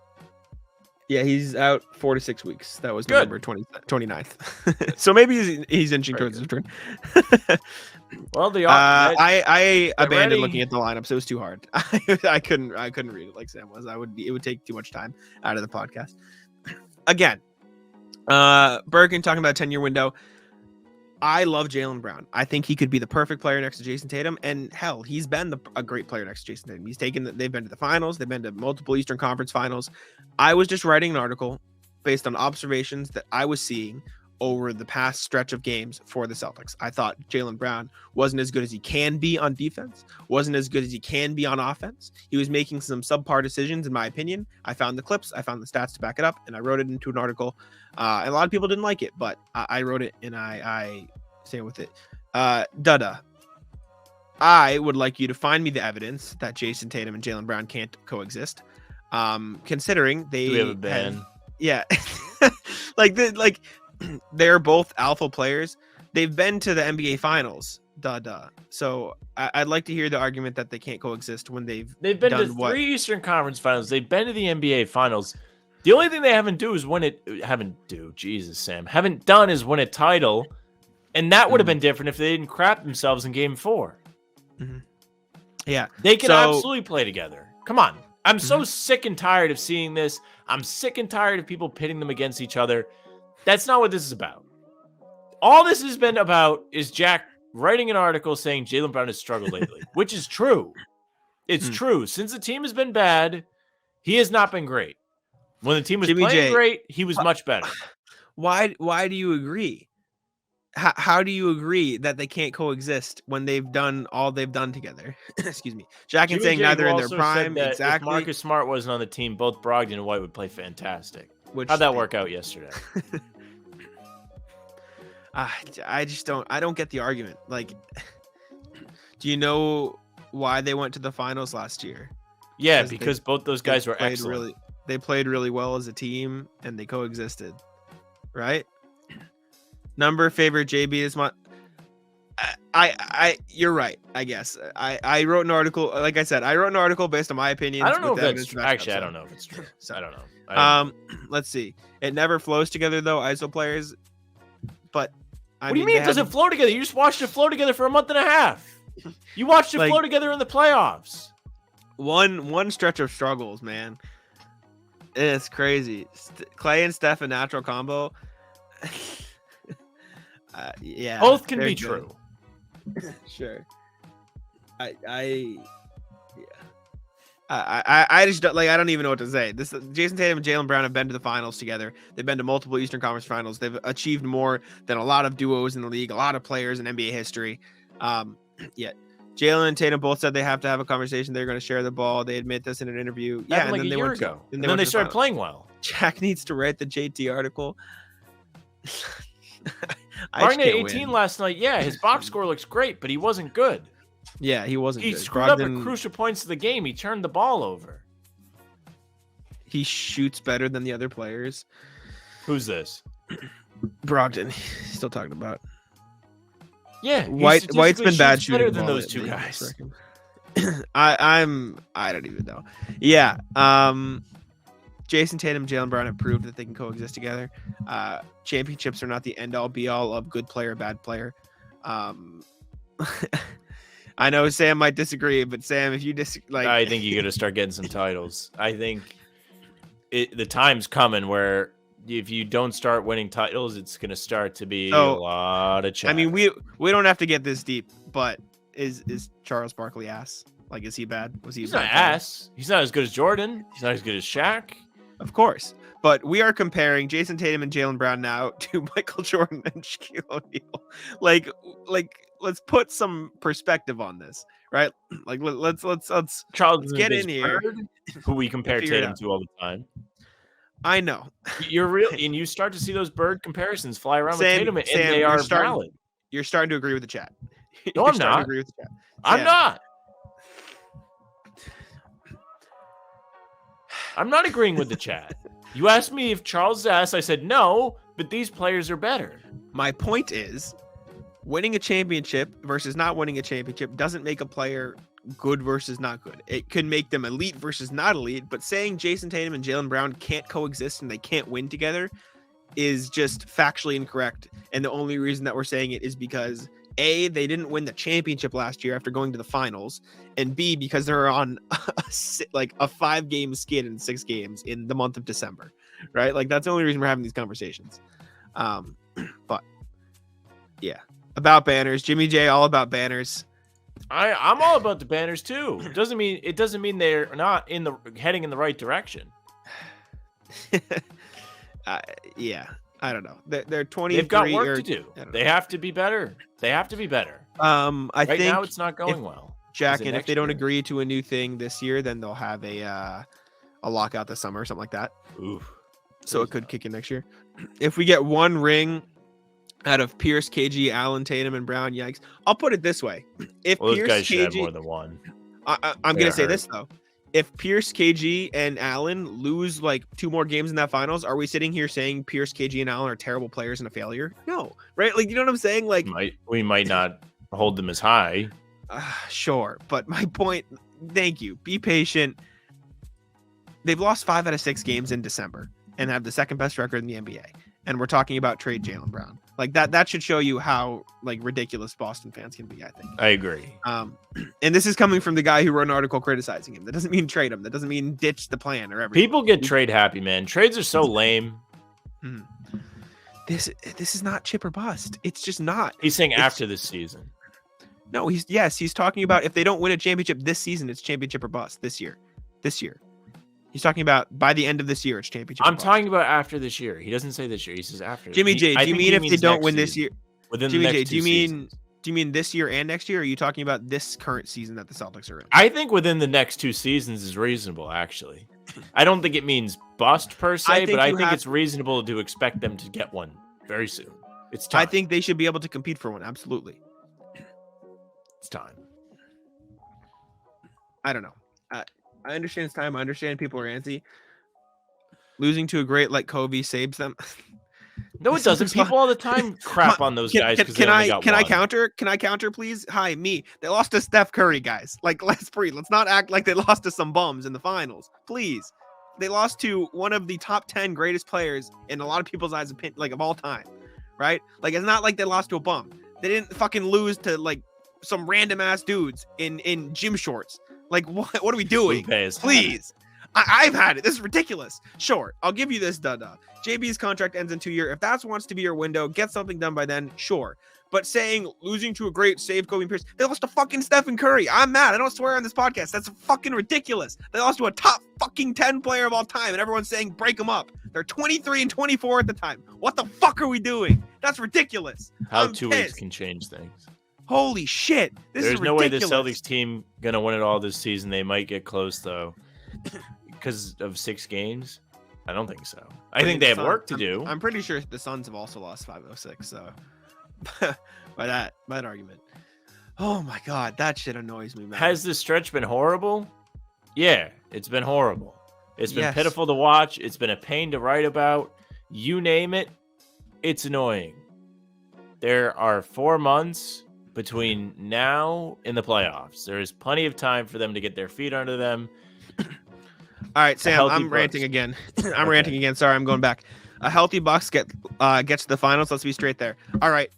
Yeah, he's out 4 to 6 weeks. That was November 29th. So maybe he's inching towards his return. Well, I abandoned looking at the lineups. It was too hard. I couldn't read it like Sam was. It would take too much time out of the podcast. Again, Bergen talking about a 10-year window. I love Jaylen Brown. I think he could be the perfect player next to Jason Tatum. And hell, he's been a great player next to Jason Tatum. They've been to the finals. They've been to multiple Eastern Conference finals. I was just writing an article based on observations that I was seeing over the past stretch of games for the Celtics. I thought Jaylen Brown wasn't as good as he can be on defense, wasn't as good as he can be on offense. He was making some subpar decisions, in my opinion. I found the clips, I found the stats to back it up, and I wrote it into an article. And a lot of people didn't like it, but I wrote it and I stand with it. Dada, I would like you to find me the evidence that Jason Tatum and Jaylen Brown can't coexist. Considering they we have a ban. Yeah. They're both alpha players. They've been to the NBA finals. So I'd like to hear the argument that they can't coexist when they've been to 3 Eastern Conference finals. They've been to the NBA finals. The only thing they haven't done is win a title. And that would have been different if they didn't crap themselves in game 4. Mm-hmm. Yeah. They can absolutely play together. Come on. I'm so sick and tired of seeing this. I'm sick and tired of people pitting them against each other. That's not what this is about. All this has been about is Jack writing an article saying Jaylen Brown has struggled lately, which is true. It's true. Since the team has been bad, he has not been great. When the team was playing great, he was much better. Why do you agree? how do you agree that they can't coexist when they've done all they've done together? Excuse me. Jack and saying Jimmy J neither in their also prime. said that Exactly. if Marcus Smart wasn't on the team, both Brogdon and White would play fantastic. Which How'd that work out yesterday? I just don't. I don't get the argument. Like, do you know why they went to the finals last year? Yeah, because both those guys were played excellent. They played really well as a team, and they coexisted. Right? Number favorite JB is my. You're right. I guess I wrote an article. Like I said, I wrote an article based on my opinions. I don't know if with that's evidence true. backed up, Actually, I so- don't know if it's true. I don't know. Let's see. It never flows together though. ISO players, but What do you mean it doesn't flow together? You just watched it flow together for a month and a half. You watched it Like- flow together in the playoffs. One stretch of struggles, man. It's crazy. Clay and Steph a natural combo. Yeah, Both can they're be good. true. Sure. I just don't like. I don't even know what to say. This Jason Tatum and Jaylen Brown have been to the finals together. They've been to multiple Eastern Conference finals. They've achieved more than a lot of duos in the league, a lot of players in NBA history. Yet Jaylen and Tatum both said they have to have a conversation. They're going to share the ball. They admit this in an interview. Yeah, and like then a they year went to- ago. and And then went they to the started finals. playing well. Jack needs to write the JT article. I Harden just at can't 18 win. last night. Yeah, his box score looks great, but he wasn't good. Yeah, he wasn't. He good. screwed up at Brogdon- crucial points of the game. He turned the ball over. He shoots better than the other players. Who's this? Brogdon, still talking about. Yeah, he White's statistically been bad shoots shooting better than the ball those two lately, guys. I don't even know. Yeah. Jason Tatum, Jaylen Brown have proved that they can coexist together. Championships are not the end all be all of good player, bad player. I know Sam might disagree, but Sam, if you disagree, I think you got to start getting some titles. I think the time's coming where if you don't start winning titles, it's going to start to be a lot of chat. I mean, we don't have to get this deep, but is Charles Barkley ass? Like, is he bad? Was he? he's a not bad player? ass. He's not as good as Jordan. He's not as good as Shaq. Of course. But we are comparing Jason Tatum and Jaylen Brown now to Michael Jordan and Shaquille O'Neal. Like, let's put some perspective on this, right? Like, let's Charles get in here. Bird, who we compare Figure it Tatum out. to all the time. I know. You're real, and you start to see those Bird comparisons fly around with Sam, Tatum, and Sam, they you're are starting- valid. You're starting to agree with the chat. No, You're I'm starting to not. agree with the chat. I'm Yeah. not. I'm not agreeing with the chat. You asked me if Charles is ass. I said no, but these players are better. My point is, winning a championship versus not winning a championship doesn't make a player good versus not good. It could make them elite versus not elite, but saying Jason Tatum and Jaylen Brown can't coexist and they can't win together is just factually incorrect. And the only reason that we're saying it is because A, they didn't win the championship last year after going to the finals, and B, because they're on like a 5-game skid in 6 games in the month of December, right? Like, that's the only reason we're having these conversations. But yeah, about banners, Jimmy J, all about banners. I'm all about the banners too. It doesn't mean they're not heading in the right direction. Yeah, I don't know. They're 23. They've got work or, to do. I don't know. They have to be better. I I think now it's not going well. Jack, Is it and if next they don't year? agree to a new thing this year, then they'll have a lockout this summer or something like that. Oof. So it could kick in next year. If we get one ring out of Pierce, KG, Allen, Tatum, and Brown, yikes. I'll put it this way: if Well, those Pierce, guys should have KG, more than one. I'm They're gonna say hurt. this though: if Pierce, KG, and Allen lose like 2 more games in that finals, are we sitting here saying Pierce, KG, and Allen are terrible players and a failure? No, right? Like, you know what I'm saying? Like, We might not hold them as high. sure, but my point. Thank you. Be patient. They've lost 5 out of 6 games in December and have the second best record in the NBA. And we're talking about trade Jaylen Brown. Like, that should show you how like ridiculous Boston fans can be, I think. I agree. And this is coming from the guy who wrote an article criticizing him. That doesn't mean trade him. That doesn't mean ditch the plan or everything. People get trade happy, man. Trades are so lame. This is not chip or bust. It's just not. He's saying It's- after this season. No, he's talking about if they don't win a championship this season, it's championship or bust this year. He's talking about by the end of this year, it's championship. I'm or bust. talking about after this year. He doesn't say this year. He says after. Jimmy J, I do you think mean he if they means don't next win this season. year? within Jimmy the J, next do you two mean seasons. do you mean this year and next year? Or are you talking about this current season that the Celtics are in? I think within the next 2 seasons is reasonable, actually. I don't think it means bust per se, but I think it's reasonable to expect them to get one very soon. It's time. I think they should be able to compete for one. Absolutely. It's time. I don't know. I understand it's time. I understand people are antsy. Losing to a great like Kobe saves them. No, it doesn't. People all the time crap on those guys because they only got Can one. I counter? Can I counter, please? Hi, me. They lost to Steph Curry, guys. Like, let's breathe. Let's not act like they lost to some bums in the finals, please. They lost to one of the top 10 greatest players in a lot of people's eyes, like of all time, right? Like, it's not like they lost to a bum. They didn't fucking lose to like some random ass dudes in gym shorts. Like, what are we doing? Please. I've had it. This is ridiculous. Sure, I'll give you this, JB's contract ends in 2 years. If that wants to be your window, get something done by then, sure. But saying losing to a great save Kobe Pierce, they lost to fucking Stephen Curry. I'm mad. I don't swear on this podcast. That's fucking ridiculous. They lost to a top fucking 10 player of all time, and everyone's saying break them up. They're 23 and 24 at the time. What the fuck are we doing? That's ridiculous. How 2 weeks can change things. Holy shit. There's no way the Celtics team gonna win it all this season. They might get close though. Because of 6 games? I don't think so. I think they have work to do. I'm pretty sure the Suns have also lost 506, so by that argument. Oh my god, that shit annoys me, man. Has this stretch been horrible? Yeah, it's been horrible. It's been pitiful to watch. It's been a pain to write about. You name it, it's annoying. There are 4 months between now and the playoffs. There is plenty of time for them to get their feet under them. All right, Sam, I'm ranting again. I'm ranting again. Sorry, I'm going back. A healthy Bucks gets to the finals. Let's be straight there. All right.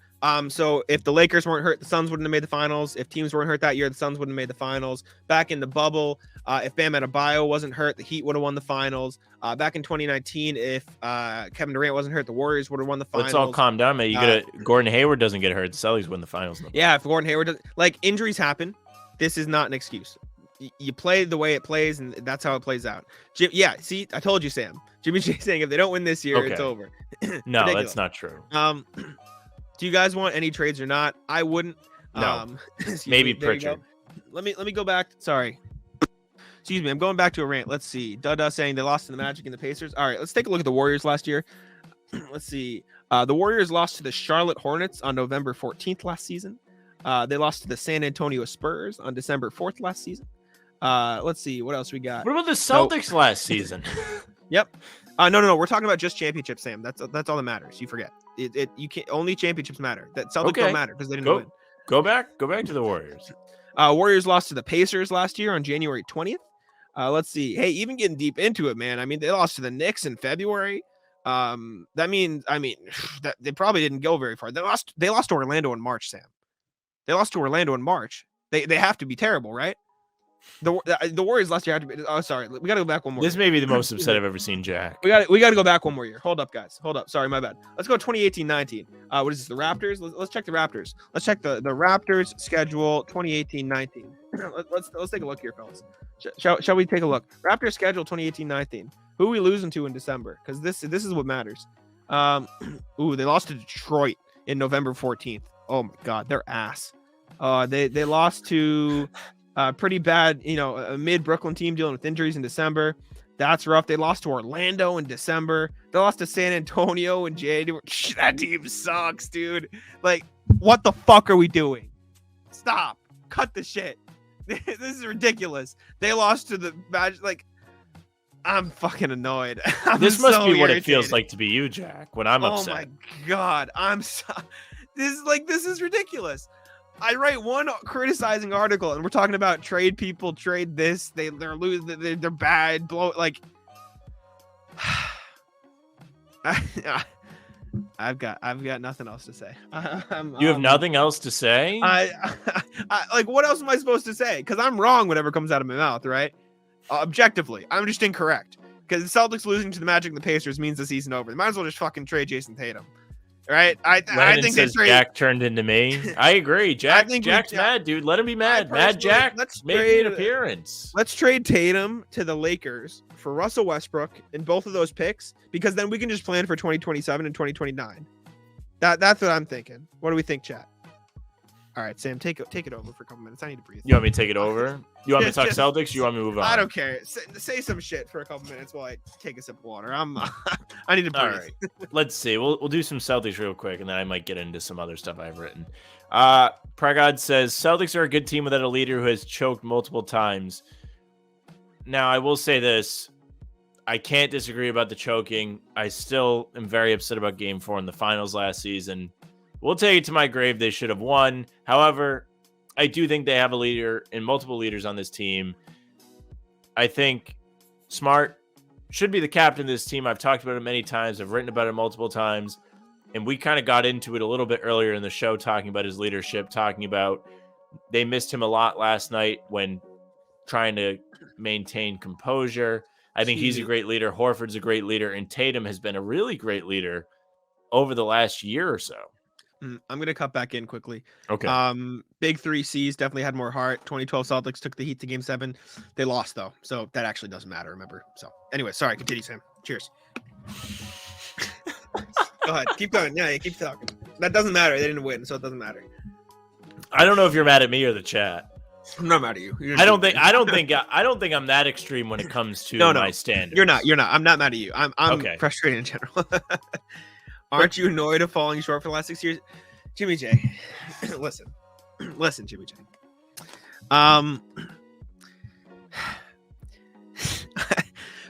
So if the Lakers weren't hurt, the Suns wouldn't have made the finals. If teams weren't hurt that year, the Suns wouldn't have made the finals. Back in the bubble, if Bam Adebayo wasn't hurt, the Heat would have won the finals. Back in 2019, if Kevin Durant wasn't hurt, the Warriors would have won the finals. Let's all calm down, man. Gordon Hayward doesn't get hurt. The Celtics win the finals. Yeah, if Gordon Hayward does, like, injuries happen. This is not an excuse. You play the way it plays, and that's how it plays out. See, I told you, Sam. Jimmy J saying if they don't win this year, it's over. No, that's not true. Do you guys want any trades or not? I wouldn't. No. Maybe Pritchard. Let me go back. Sorry. Excuse me. I'm going back to a rant. Let's see. Dada saying they lost to the Magic and the Pacers. All right, let's take a look at the Warriors last year. Let's see. The Warriors lost to the Charlotte Hornets on November 14th last season. They lost to the San Antonio Spurs on December 4th last season. Let's see what else we got. What about the Celtics last season? Yep. No. We're talking about just championships, Sam. That's all that matters. You forget it. You can't. Only championships matter. That Celtics don't matter because they didn't win. Go back to the Warriors. Warriors lost to the Pacers last year on January 20th. Let's see. Hey, even getting deep into it, man. I mean, they lost to the Knicks in February. That means, that they probably didn't go very far. They lost to Orlando in March, Sam. They lost to Orlando in March. They have to be terrible, right? The Warriors last year had to be. Oh, sorry. We got to go back one more. This may be the most upset I've ever seen Jack. We got to go back one more year. Hold up, guys. Hold up. Sorry, my bad. Let's go 2018-19. What is this? The Raptors? Let's check the Raptors. Let's check the Raptors schedule 2018-19. Let's take a look here, fellas. Shall we take a look? Raptors schedule 2018-19. Who are we losing to in December? Because this is what matters. They lost to Detroit in November 14th. Oh my God, they're ass. They lost to pretty bad, a mid Brooklyn team dealing with injuries in December. That's rough. They lost to Orlando in December. They lost to San Antonio in January. That team sucks, dude. Like, what the fuck are we doing? Stop. Cut the shit. This is ridiculous. They lost to the Magic. Like, I'm fucking annoyed. This must be what it feels like to be you, Jack, when I'm upset. Oh my God. This is ridiculous. I write one criticizing article and we're talking about trade people, trade this, they're losing, they're bad, blow like I've got nothing else to say. You have nothing else to say? I like, what else am I supposed to say? Because I'm wrong whenever it comes out of my mouth, right? Objectively, I'm just incorrect. Because the Celtics losing to the Magic and the Pacers means the season over. They might as well just fucking trade Jason Tatum. Right? I think says Jack turned into me. I agree. Jack's mad, dude. Let him be mad. Mad Jack. Make an appearance. Let's trade Tatum to the Lakers for Russell Westbrook in both of those picks, because then we can just plan for 2027 and 2029. That's what I'm thinking. What do we think, chat? All right, Sam, take it over for a couple minutes. I need to breathe. You want me to take it over? You want me to talk Just- Celtics? You want me to move on? I don't care. Say some shit for a couple minutes while I take a sip of water. I need to breathe. All right. Let's see. We'll do some Celtics real quick, and then I might get into some other stuff I've written. Pragod says Celtics are a good team without a leader who has choked multiple times. Now, I will say this. I can't disagree about the choking. I still am very upset about Game 4 in the finals last season. We'll take it to my grave. They should have won. However, I do think they have a leader and multiple leaders on this team. I think Smart should be the captain of this team. I've talked about it many times. I've written about it multiple times. And we kind of got into it a little bit earlier in the show, talking about his leadership, talking about they missed him a lot last night when trying to maintain composure. I think he's a great leader. Horford's a great leader. And Tatum has been a really great leader over the last year or so. I'm going to cut back in quickly. Okay. Big 3Cs definitely had more heart. 2012 Celtics took the Heat to Game 7. They lost, though. So that actually doesn't matter, remember? So anyway, sorry. Continue, Sam. Cheers. Go ahead. Keep going. Yeah, keep talking. That doesn't matter. They didn't win, so it doesn't matter. I don't know if you're mad at me or the chat. I'm not mad at you. I don't think I'm that extreme when it comes to my standards. You're not. I'm not mad at you. I'm Okay. frustrated in general. Aren't you annoyed of falling short for the last 6 years? Jimmy J, listen, Jimmy J.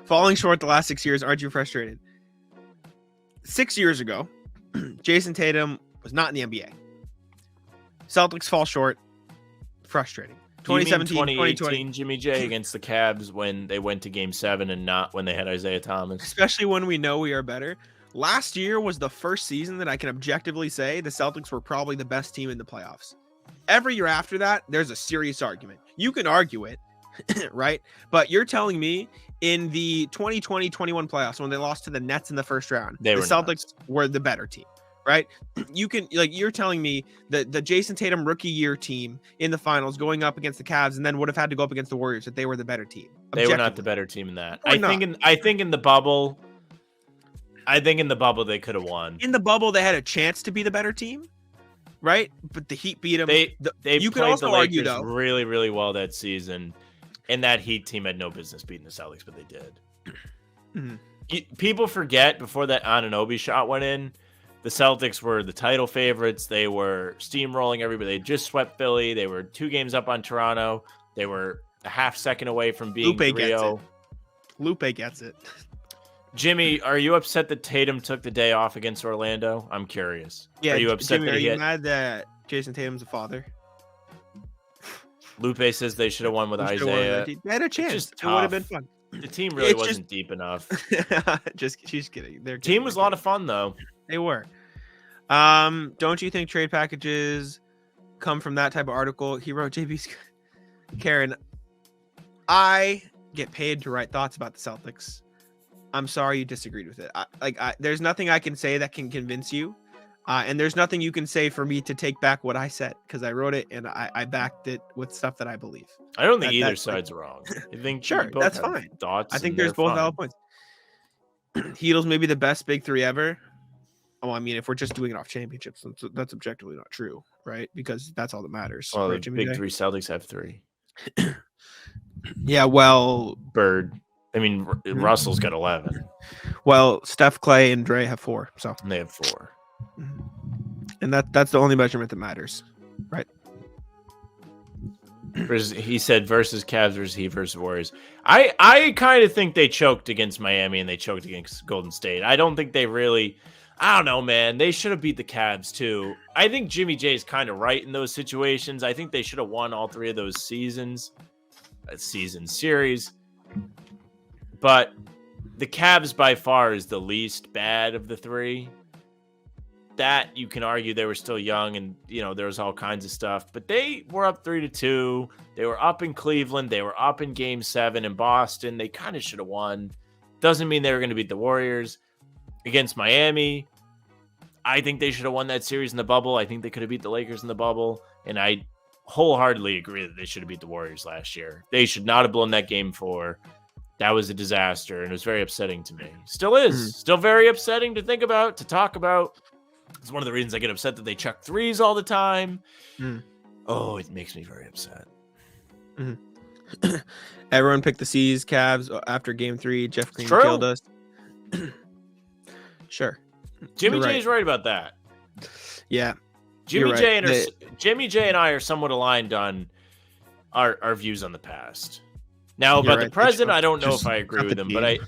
Falling short the last 6 years, aren't you frustrated? 6 years ago, Jason Tatum was not in the NBA. Celtics fall short, frustrating. 2017, 2018, Jimmy J against the Cavs when they went to Game 7 and not when they had Isaiah Thomas. Especially when we know we are better. Last year was the first season that I can objectively say the Celtics were probably the best team in the playoffs. Every year after that, there's a serious argument. You can argue it, right? But you're telling me in the 2020-21 playoffs when they lost to the Nets in the first round, the Celtics were the better team, right? You're telling me that the Jason Tatum rookie year team in the finals going up against the Cavs and then would have had to go up against the Warriors that they were the better team. They were not the better team in that. Or not. I think in the bubble they could have won. In the bubble, they had a chance to be the better team, right? But the Heat beat them. They you could played also the argue, Lakers though, really, really well that season, and that Heat team had no business beating the Celtics, but they did. Mhm. People forget before that Anunoby shot went in, the Celtics were the title favorites. They were steamrolling everybody. They just swept Philly. They were 2 games up on Toronto. They were a half second away from being Lupe gets 3-0. it. Lupe gets it. Jimmy, are you upset that Tatum took the day off against Orlando? I'm curious. Yeah, are you upset Jimmy, that he are you hit? mad that Jason Tatum's a father? Lupe says they should have won with They should've won Isaiah. that. They had a chance. just It would have been tough. fun. The team really It's wasn't deep enough. She's kidding. Their Team was a lot of fun though. They were. Don't you think trade packages come from that type of article? He wrote JB's Karen. I get paid to write thoughts about the Celtics. I'm sorry you disagreed with it. There's nothing I can say that can convince you. And there's nothing you can say for me to take back what I said because I wrote it and I backed it with stuff that I believe. I don't think either that's side's wrong. I think Sure, we both that's have fine. Thoughts. I think and there's they're both fine. valid points. Heatles maybe the best big 3 ever. Oh, I mean, if we're just doing it off championships, that's objectively not true, right? Because that's all that matters. Well, right, the Jimmy big J? 3 Celtics have 3. Yeah, well, Bird. I mean, Russell's got 11. Steph, Clay, and Dre have 4. So, And they have 4. and that's the only measurement that matters, right? He said versus Cavs versus Heat versus Warriors. I kind of think they choked against Miami and they choked against Golden State. I don't think they really. I don't know, man. They should have beat the Cavs too. I think Jimmy J is kind of right in those situations. I think they should have won all 3 of those series. But the Cavs by far is the least bad of the 3. That you can argue they were still young and there was all kinds of stuff, but they were up 3-2. They were up in Cleveland. They were up in Game 7 in Boston. They kind of should have won. Doesn't mean they were going to beat the Warriors. Against Miami, I think they should have won that series in the bubble. I think they could have beat the Lakers in the bubble, and I wholeheartedly agree that they should have beat the Warriors last year. They should not have blown that Game 4. That was a disaster, and it was very upsetting to me. Still is. Still very upsetting to think about, to talk about. It's one of the reasons I get upset that they chuck threes all the time. Mm. Oh, it makes me very upset. Everyone picked the C's, Cavs after game 3. Jeff Green True. killed us. Sure. Jimmy You're J is right about that. Yeah. Jimmy You're J right. Jimmy J and I are somewhat aligned on our views on the past. Now about right. the present, Just- I don't know just if I agree cut with the him, but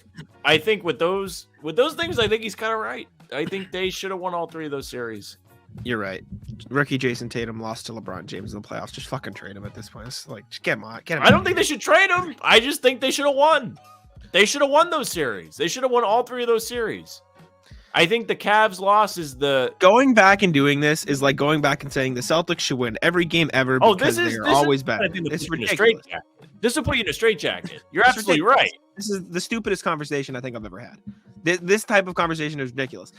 I think with those things, I think he's kind of right. I think they should have won all 3 of those series. You're right. Rookie Jason Tatum lost to LeBron James in the playoffs. Just fucking trade him at this point. It's like, just get him on. Get him I out don't of think here. they should trade him. I just think they should have won. They should have won those series. They should have won all 3 of those series. I think the Cavs loss is the Going back and doing this is like going back and saying the Celtics should win every game ever because they're always better. It's ridiculous. This will put you in a straitjacket. You're It's absolutely ridiculous. right. This is the stupidest conversation I think I've ever had. This type of conversation is ridiculous.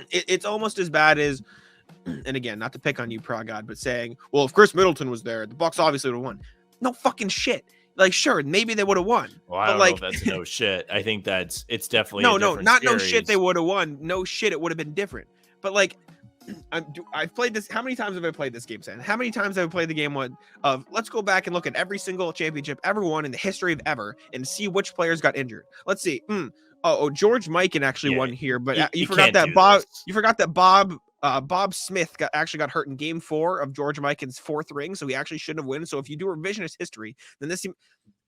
It's almost as bad as, and again, not to pick on you, Prague God, but saying, well, if Chris Middleton was there, the Bucks obviously would have won. No fucking shit. Like, sure, maybe they would have won. Well, I don't know if that's no shit. I think it's definitely no, a different not no series. shit. They would have won. No shit, it would have been different. But like, I've played this. How many times have I played this game, Sam? How many times have I played the game of let's go back and look at every single championship ever won in the history of ever and see which players got injured. Let's see. George Mikan actually won here, but you forgot that Bob. You forgot that Bob Smith actually got hurt in Game 4 of George Mikan's 4th ring, so he actually shouldn't have won. So if you do revisionist history, then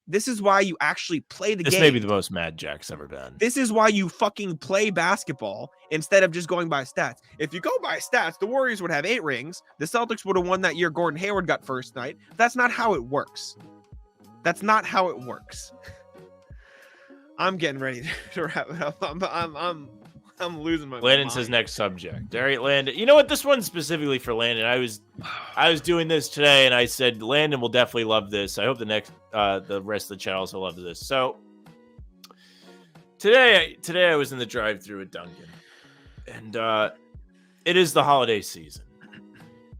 this is why you actually play the game. This may be the most mad Jack's ever been. This is why you fucking play basketball instead of just going by stats. If you go by stats, the Warriors would have 8 rings. The Celtics would have won that year. Gordon Hayward got first night. That's not how it works. That's not how it works. I'm getting ready to wrap it up. I'm losing my Landon mind. says next subject. All right, Landon. You know what? This one's specifically for Landon. I was doing this today, and I said Landon will definitely love this. I hope the rest of the channel also loves this. So today I was in the drive-thru at Dunkin', and it is the holiday season.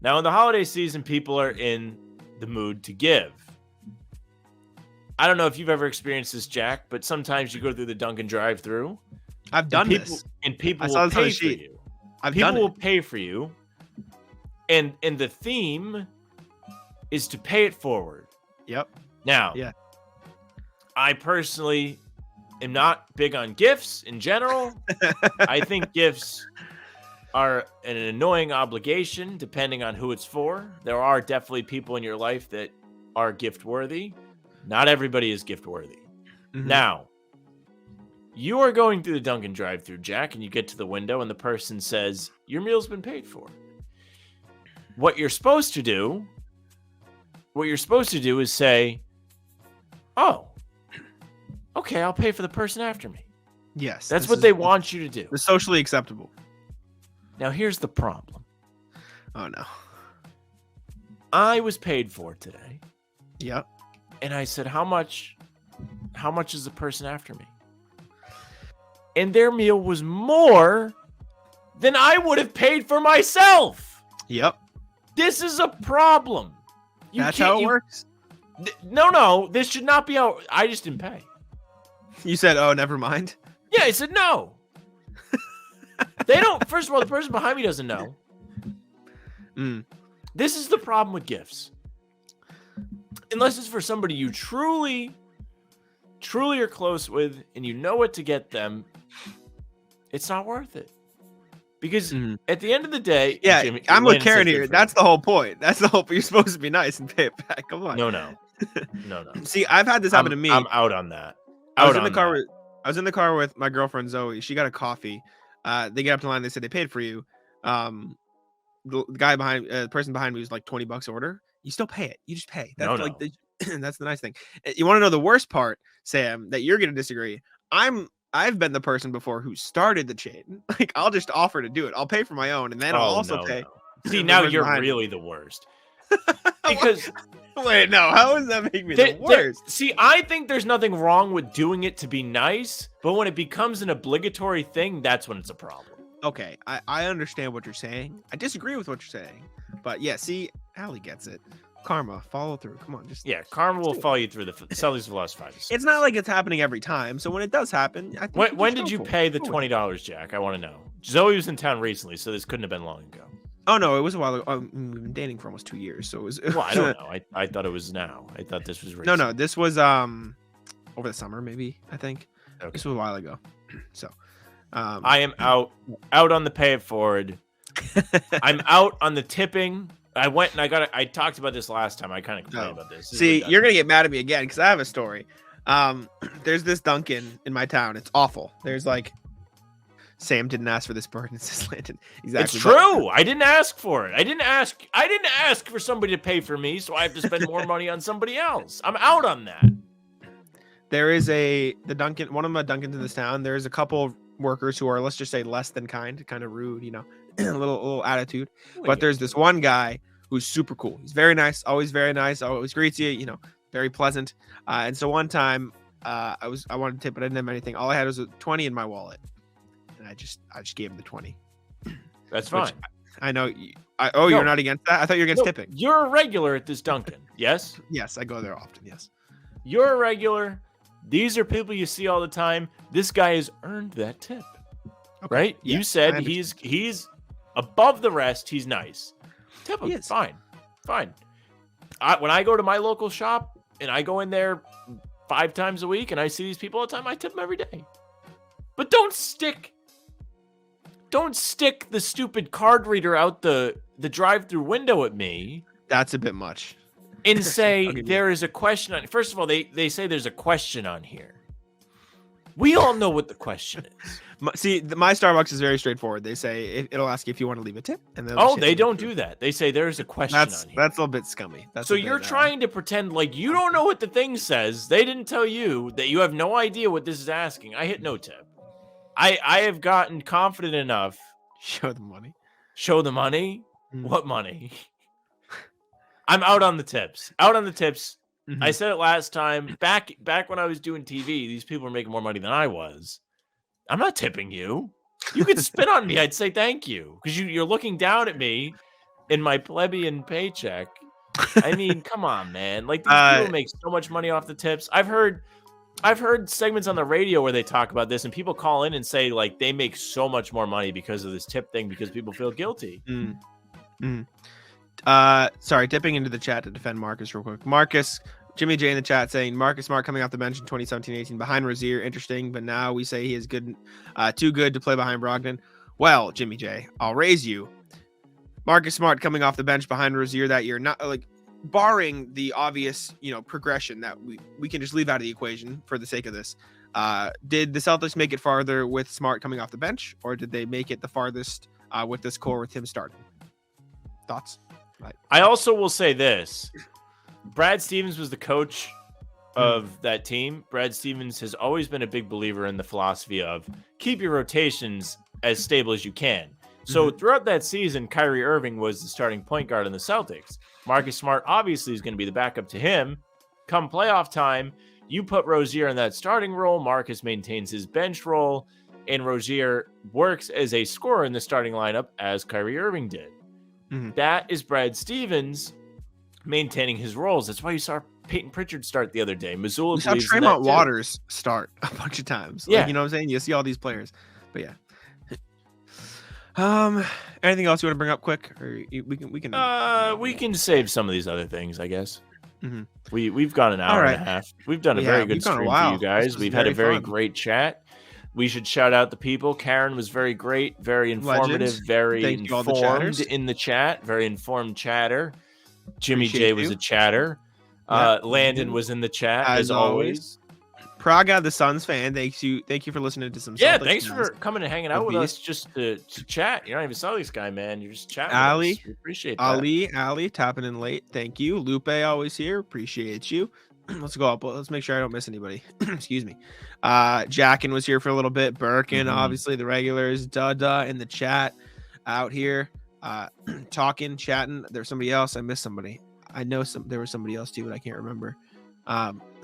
Now, in the holiday season, people are in the mood to give. I don't know if you've ever experienced this, Jack, but sometimes you go through the Dunkin' drive-thru. I've done this. And people I saw will this on pay the for sheet. you. People will pay for you. And the theme is to pay it forward. Yep. Now, Yeah. I personally am not big on gifts in general. I think gifts are an annoying obligation depending on who it's for. There are definitely people in your life that are gift worthy. Not everybody is gift worthy. Mhm. Now, you are going through the Dunkin' drive-thru, Jack, and you get to the window and the person says, your meal's been paid for. What you're supposed to do is say, oh, okay, I'll pay for the person after me. Yes. That's what they want you to do. It's socially acceptable. Now, here's the problem. Oh no. I was paid for today, Yep. and I said, how much is the person after me? And their meal was more than I would have paid for myself. Yep. This is a problem. That's how it works. No, this should not be how. I just didn't pay. You said, oh, never mind. Yeah, I said no. They don't. First of all, the person behind me doesn't know. This is the problem with gifts. Unless it's for somebody you truly are close with and you know what to get them, it's not worth it. Because at the end of the day, Yeah, Jimmy, I'm with Landon Karen says here. good for That's the whole point. That's the whole point. You're supposed to be nice and pay it back. Come on. you. No. See, I've had this happen to me. I'm out on that. I was in the car with my girlfriend Zoe. She got a coffee. They get up to the line. They said they paid for you. The guy behind, the person behind me was like $20 order. You still pay it. You just pay. That's No. that's the nice thing. You want to know the worst part, Sam? That you're gonna disagree. I've been the person before who started the chain. Like I'll just offer to do it. I'll pay for my own, and then I'll also pay. See, the now person you're behind me. really the worst. Because Wait, no. How does that make me the worst? See, I think there's nothing wrong with doing it to be nice, but when it becomes an obligatory thing, that's when it's a problem. Okay, I understand what you're saying. I disagree with what you're saying, but yeah, see, Allie gets it. Karma, follow through. Come on, just karma will follow you through. The Celtics have lost 5 to 6. It's not like it's happening every time. So when it does happen, I think When just did go you for it. pay the Go with it. $20, Jack? I want to know. Zoe was in town recently, so this couldn't have been long ago. Oh no, it was a while ago. We've been dating for almost 2 years, so it was. Well, I don't know. I thought it was now. I thought this was recent. No, this was over the summer, maybe. I think Okay. this was a while ago. So, I am out on the pay it forward. I'm out on the tipping. I went and I talked about this last time. I kind of complained about this. See, you're gonna get mad at me again because I have a story. There's this Dunkin' in my town. It's awful. There's like, Sam didn't ask for this bird. It's just landed. Exactly. It's true. I didn't ask for it. I didn't ask for somebody to pay for me, so I have to spend more money on somebody else. I'm out on that. There is one of my Dunkins in this town. There's a couple workers who are, let's just say, less than kind of rude, a little attitude. But there's this one guy who's super cool. He's very nice, always greets you, very pleasant. And so one time, I wanted to tip, but I didn't have anything. All I had was a 20 in my wallet, and I just gave him the 20. That's fine. I know. You're not against that? I thought you were against tipping. You're a regular at this Dunkin', yes? Yes, I go there often. Yes. You're a regular. These are people you see all the time. This guy has earned that tip, right? Yeah, you said he's above the rest. He's nice. Tip him. Fine. When I go to my local shop and I go in there 5 times a week and I see these people all the time, I tip them every day. But don't stick the stupid card reader out the drive-through window at me. That's a bit much. And say there is a question on. First of all, they say there's a question on here. We all know what the question is. See, my Starbucks is very straightforward. They say it'll ask you if you want to leave a tip, and they don't do that. They say there's a question on here. That's a little bit scummy. So you're trying to pretend like you don't know what the thing says. They didn't tell you that you have no idea what this is asking. I hit no tip. I have gotten confident enough. Show the money. Show the money. What money? I'm out on the tips. Mm-hmm. I said it last time. Back when I was doing TV, these people were making more money than I was. I'm not tipping you. You could spit on me. I'd say thank you because you're looking down at me in my plebeian paycheck. I mean, come on, man. Like these people make so much money off the tips. I've heard segments on the radio where they talk about this, and people call in and say like they make so much more money because of this tip thing because people feel guilty. Sorry, dipping into the chat to defend Marcus real quick. Marcus, Jimmy J in the chat saying Marcus Smart coming off the bench in 2017-18 behind Rozier, interesting, but now we say he is good, too good to play behind Brogdon. Well, Jimmy J, I'll raise you. Marcus Smart coming off the bench behind Rozier that year, not like barring the obvious, progression that we can just leave out of the equation for the sake of this. Did the Celtics make it farther with Smart coming off the bench, or did they make it the farthest with this core with him starting? Thoughts? Right. I also will say this. Brad Stevens was the coach of that team. Brad Stevens has always been a big believer in the philosophy of keep your rotations as stable as you can. So throughout that season, Kyrie Irving was the starting point guard in the Celtics. Marcus Smart obviously is going to be the backup to him. Come playoff time, you put Rozier in that starting role. Marcus maintains his bench role, and Rozier works as a scorer in the starting lineup as Kyrie Irving did. That is Brad Stevens maintaining his roles. That's why you saw Peyton Pritchard start the other day. Missoula saw Tremont Waters start a bunch of times. Yeah. Like, you know what I'm saying? You see all these players. But yeah. Anything else you want to bring up quick? Or we can save some of these other things, I guess. We've gone an hour and a half. We've done a very good stream for you guys. We've had a very great chat. We should shout out the people. Karen was very great, very informative, very informed in the chat, very informed chatter. Jimmy J was a chatter. Landon was in the chat as always. Praga, the Suns fan, thank you for listening to some. Yeah, thanks for coming and hanging out with us just to chat. You're not even saw this guy, man. You're just chatting. Ali, we appreciate that. Ali, tapping in late. Thank you. Lupe always here. Appreciate you. Let's go up. Let's make sure I don't miss anybody. Excuse me. Jackin was here for a little bit. Birkin, obviously the regulars. Duh in the chat out here. Talking, chatting. There's somebody else. I missed somebody. I know there was somebody else too, but I can't remember.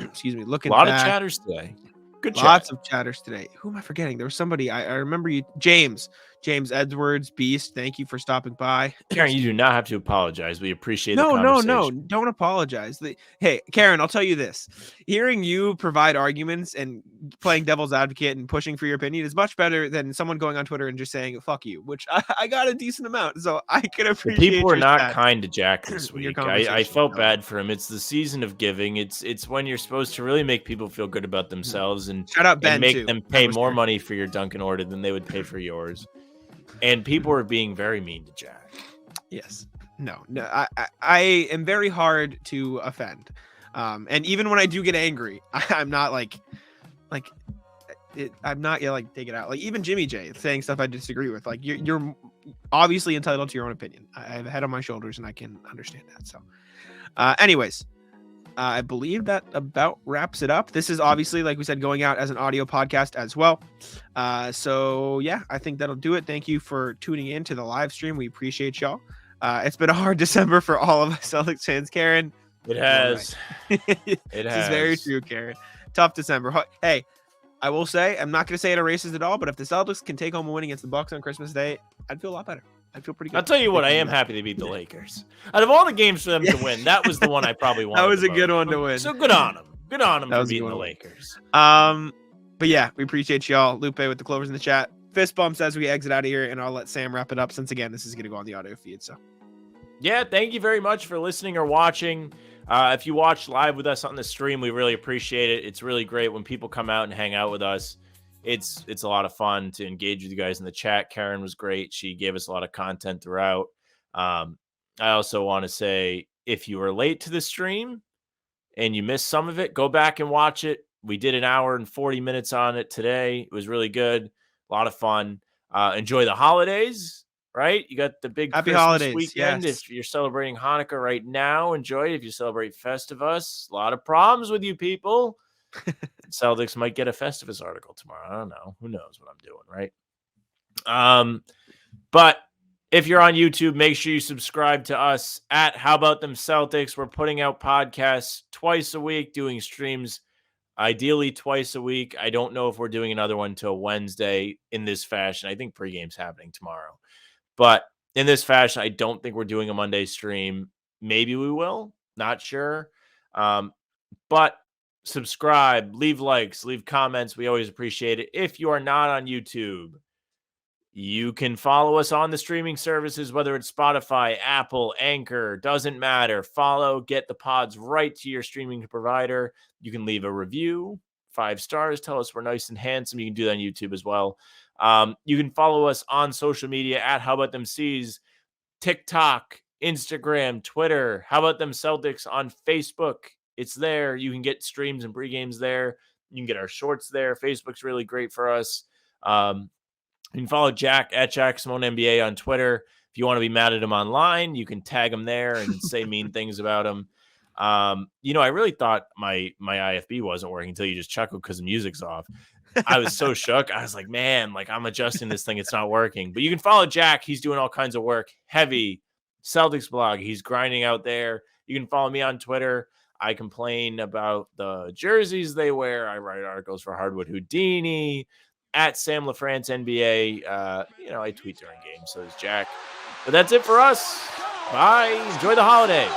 Excuse me. Looking. A lot of chatters today. Good chat. Lots of chatters today. Who am I forgetting? There was somebody. I remember you. James James Edwards, Beast, thank you for stopping by. Karen, you do not have to apologize. We appreciate the No, conversation. don't apologize. Hey, Karen, I'll tell you this. Hearing you provide arguments and playing devil's advocate and pushing for your opinion is much better than someone going on Twitter and just saying, fuck you, which I got a decent amount. So I can The appreciate people were your not stats. kind to Jack this in your week. I conversation. felt bad for him. It's the season of giving. It's when you're supposed to really make people feel good about themselves and, Shout out Ben, make too. them Ben pay was more there. money for your Dunkin' order than they would pay for yours. And people were being very mean to Jack. Yes. No, I am very hard to offend. And even when I do get angry, I'm not I'm not like take it out. Like even Jimmy J saying stuff I disagree with. Like you're obviously entitled to your own opinion. I have a head on my shoulders and I can understand that. So anyways, I believe that about wraps it up. This is obviously, like we said, going out as an audio podcast as well. So yeah, I think that'll do it. Thank you for tuning in to the live stream. We appreciate y'all. It's been a hard December for all of us Celtics fans, Karen. It has. It It This is very has. true, Karen. Tough December. Hey, I will say, I'm not going to say it erases it all, but if the Celtics can take home a win against the Bucks on Christmas Day, I'd feel a lot better. I'd feel pretty good. I'll tell you what, I am happy to beat the Lakers. Out of all the games for them to win, that was the one I probably wanted. That was the a good most. one to win. So good on them. Good on them That for was a good beating the one. Lakers. But yeah, we appreciate y'all. Lupe with the Clovers in the chat. Fist bumps as we exit out of here, and I'll let Sam wrap it up since again this is going to go on the audio feed. So Yeah, thank you very much for listening or watching. If you watch live with us on the stream, we really appreciate it. It's really great when people come out and hang out with us. It's a lot of fun to engage with you guys in the chat. Karen was great. She gave us a lot of content throughout. I also want to say, if you were late to the stream and you missed some of it, go back and watch it. We did an hour and 40 minutes on it today. It was really good. A lot of fun. Enjoy the holidays, right? You got the big Happy Christmas holidays, weekend. yes. If you're celebrating Hanukkah right now, enjoy it. If you celebrate Festivus, a lot of problems with you people. Celtics might get a Festivus article tomorrow. I don't know. Who knows what I'm doing, right? But if you're on YouTube, make sure you subscribe to us at How About Them Celtics. We're putting out podcasts twice a week, doing streams ideally twice a week. I don't know if we're doing another one till Wednesday in this fashion. I think pregame's happening tomorrow. But in this fashion, I don't think we're doing a Monday stream. Maybe we will. Not sure. But subscribe, leave likes, leave comments. We always appreciate it. If you are not on YouTube, you can follow us on the streaming services, whether it's Spotify, Apple, Anchor, doesn't matter. Follow, get the pods right to your streaming provider. You can leave a review, 5 stars. Tell us we're nice and handsome. You can do that on YouTube as well. You can follow us on social media at How About Them C's, TikTok, Instagram, Twitter. How About Them Celtics on Facebook. It's there. You can get streams and pregames there. You can get our shorts there. Facebook's really great for us. You can follow Jack at Jack Simone NBA on Twitter. If you want to be mad at him online, you can tag him there and say mean things about him. I really thought my IFB wasn't working until you just chuckled because the music's off. I was so shook. I was like, man, I'm adjusting this thing. It's not working. But you can follow Jack. He's doing all kinds of work. Heavy Celtics blog. He's grinding out there. You can follow me on Twitter. I complain about the jerseys they wear. I write articles for Hardwood Houdini. At Sam LaFrance NBA. I tweet during games, so does Jack. But that's it for us. Bye. Enjoy the holiday.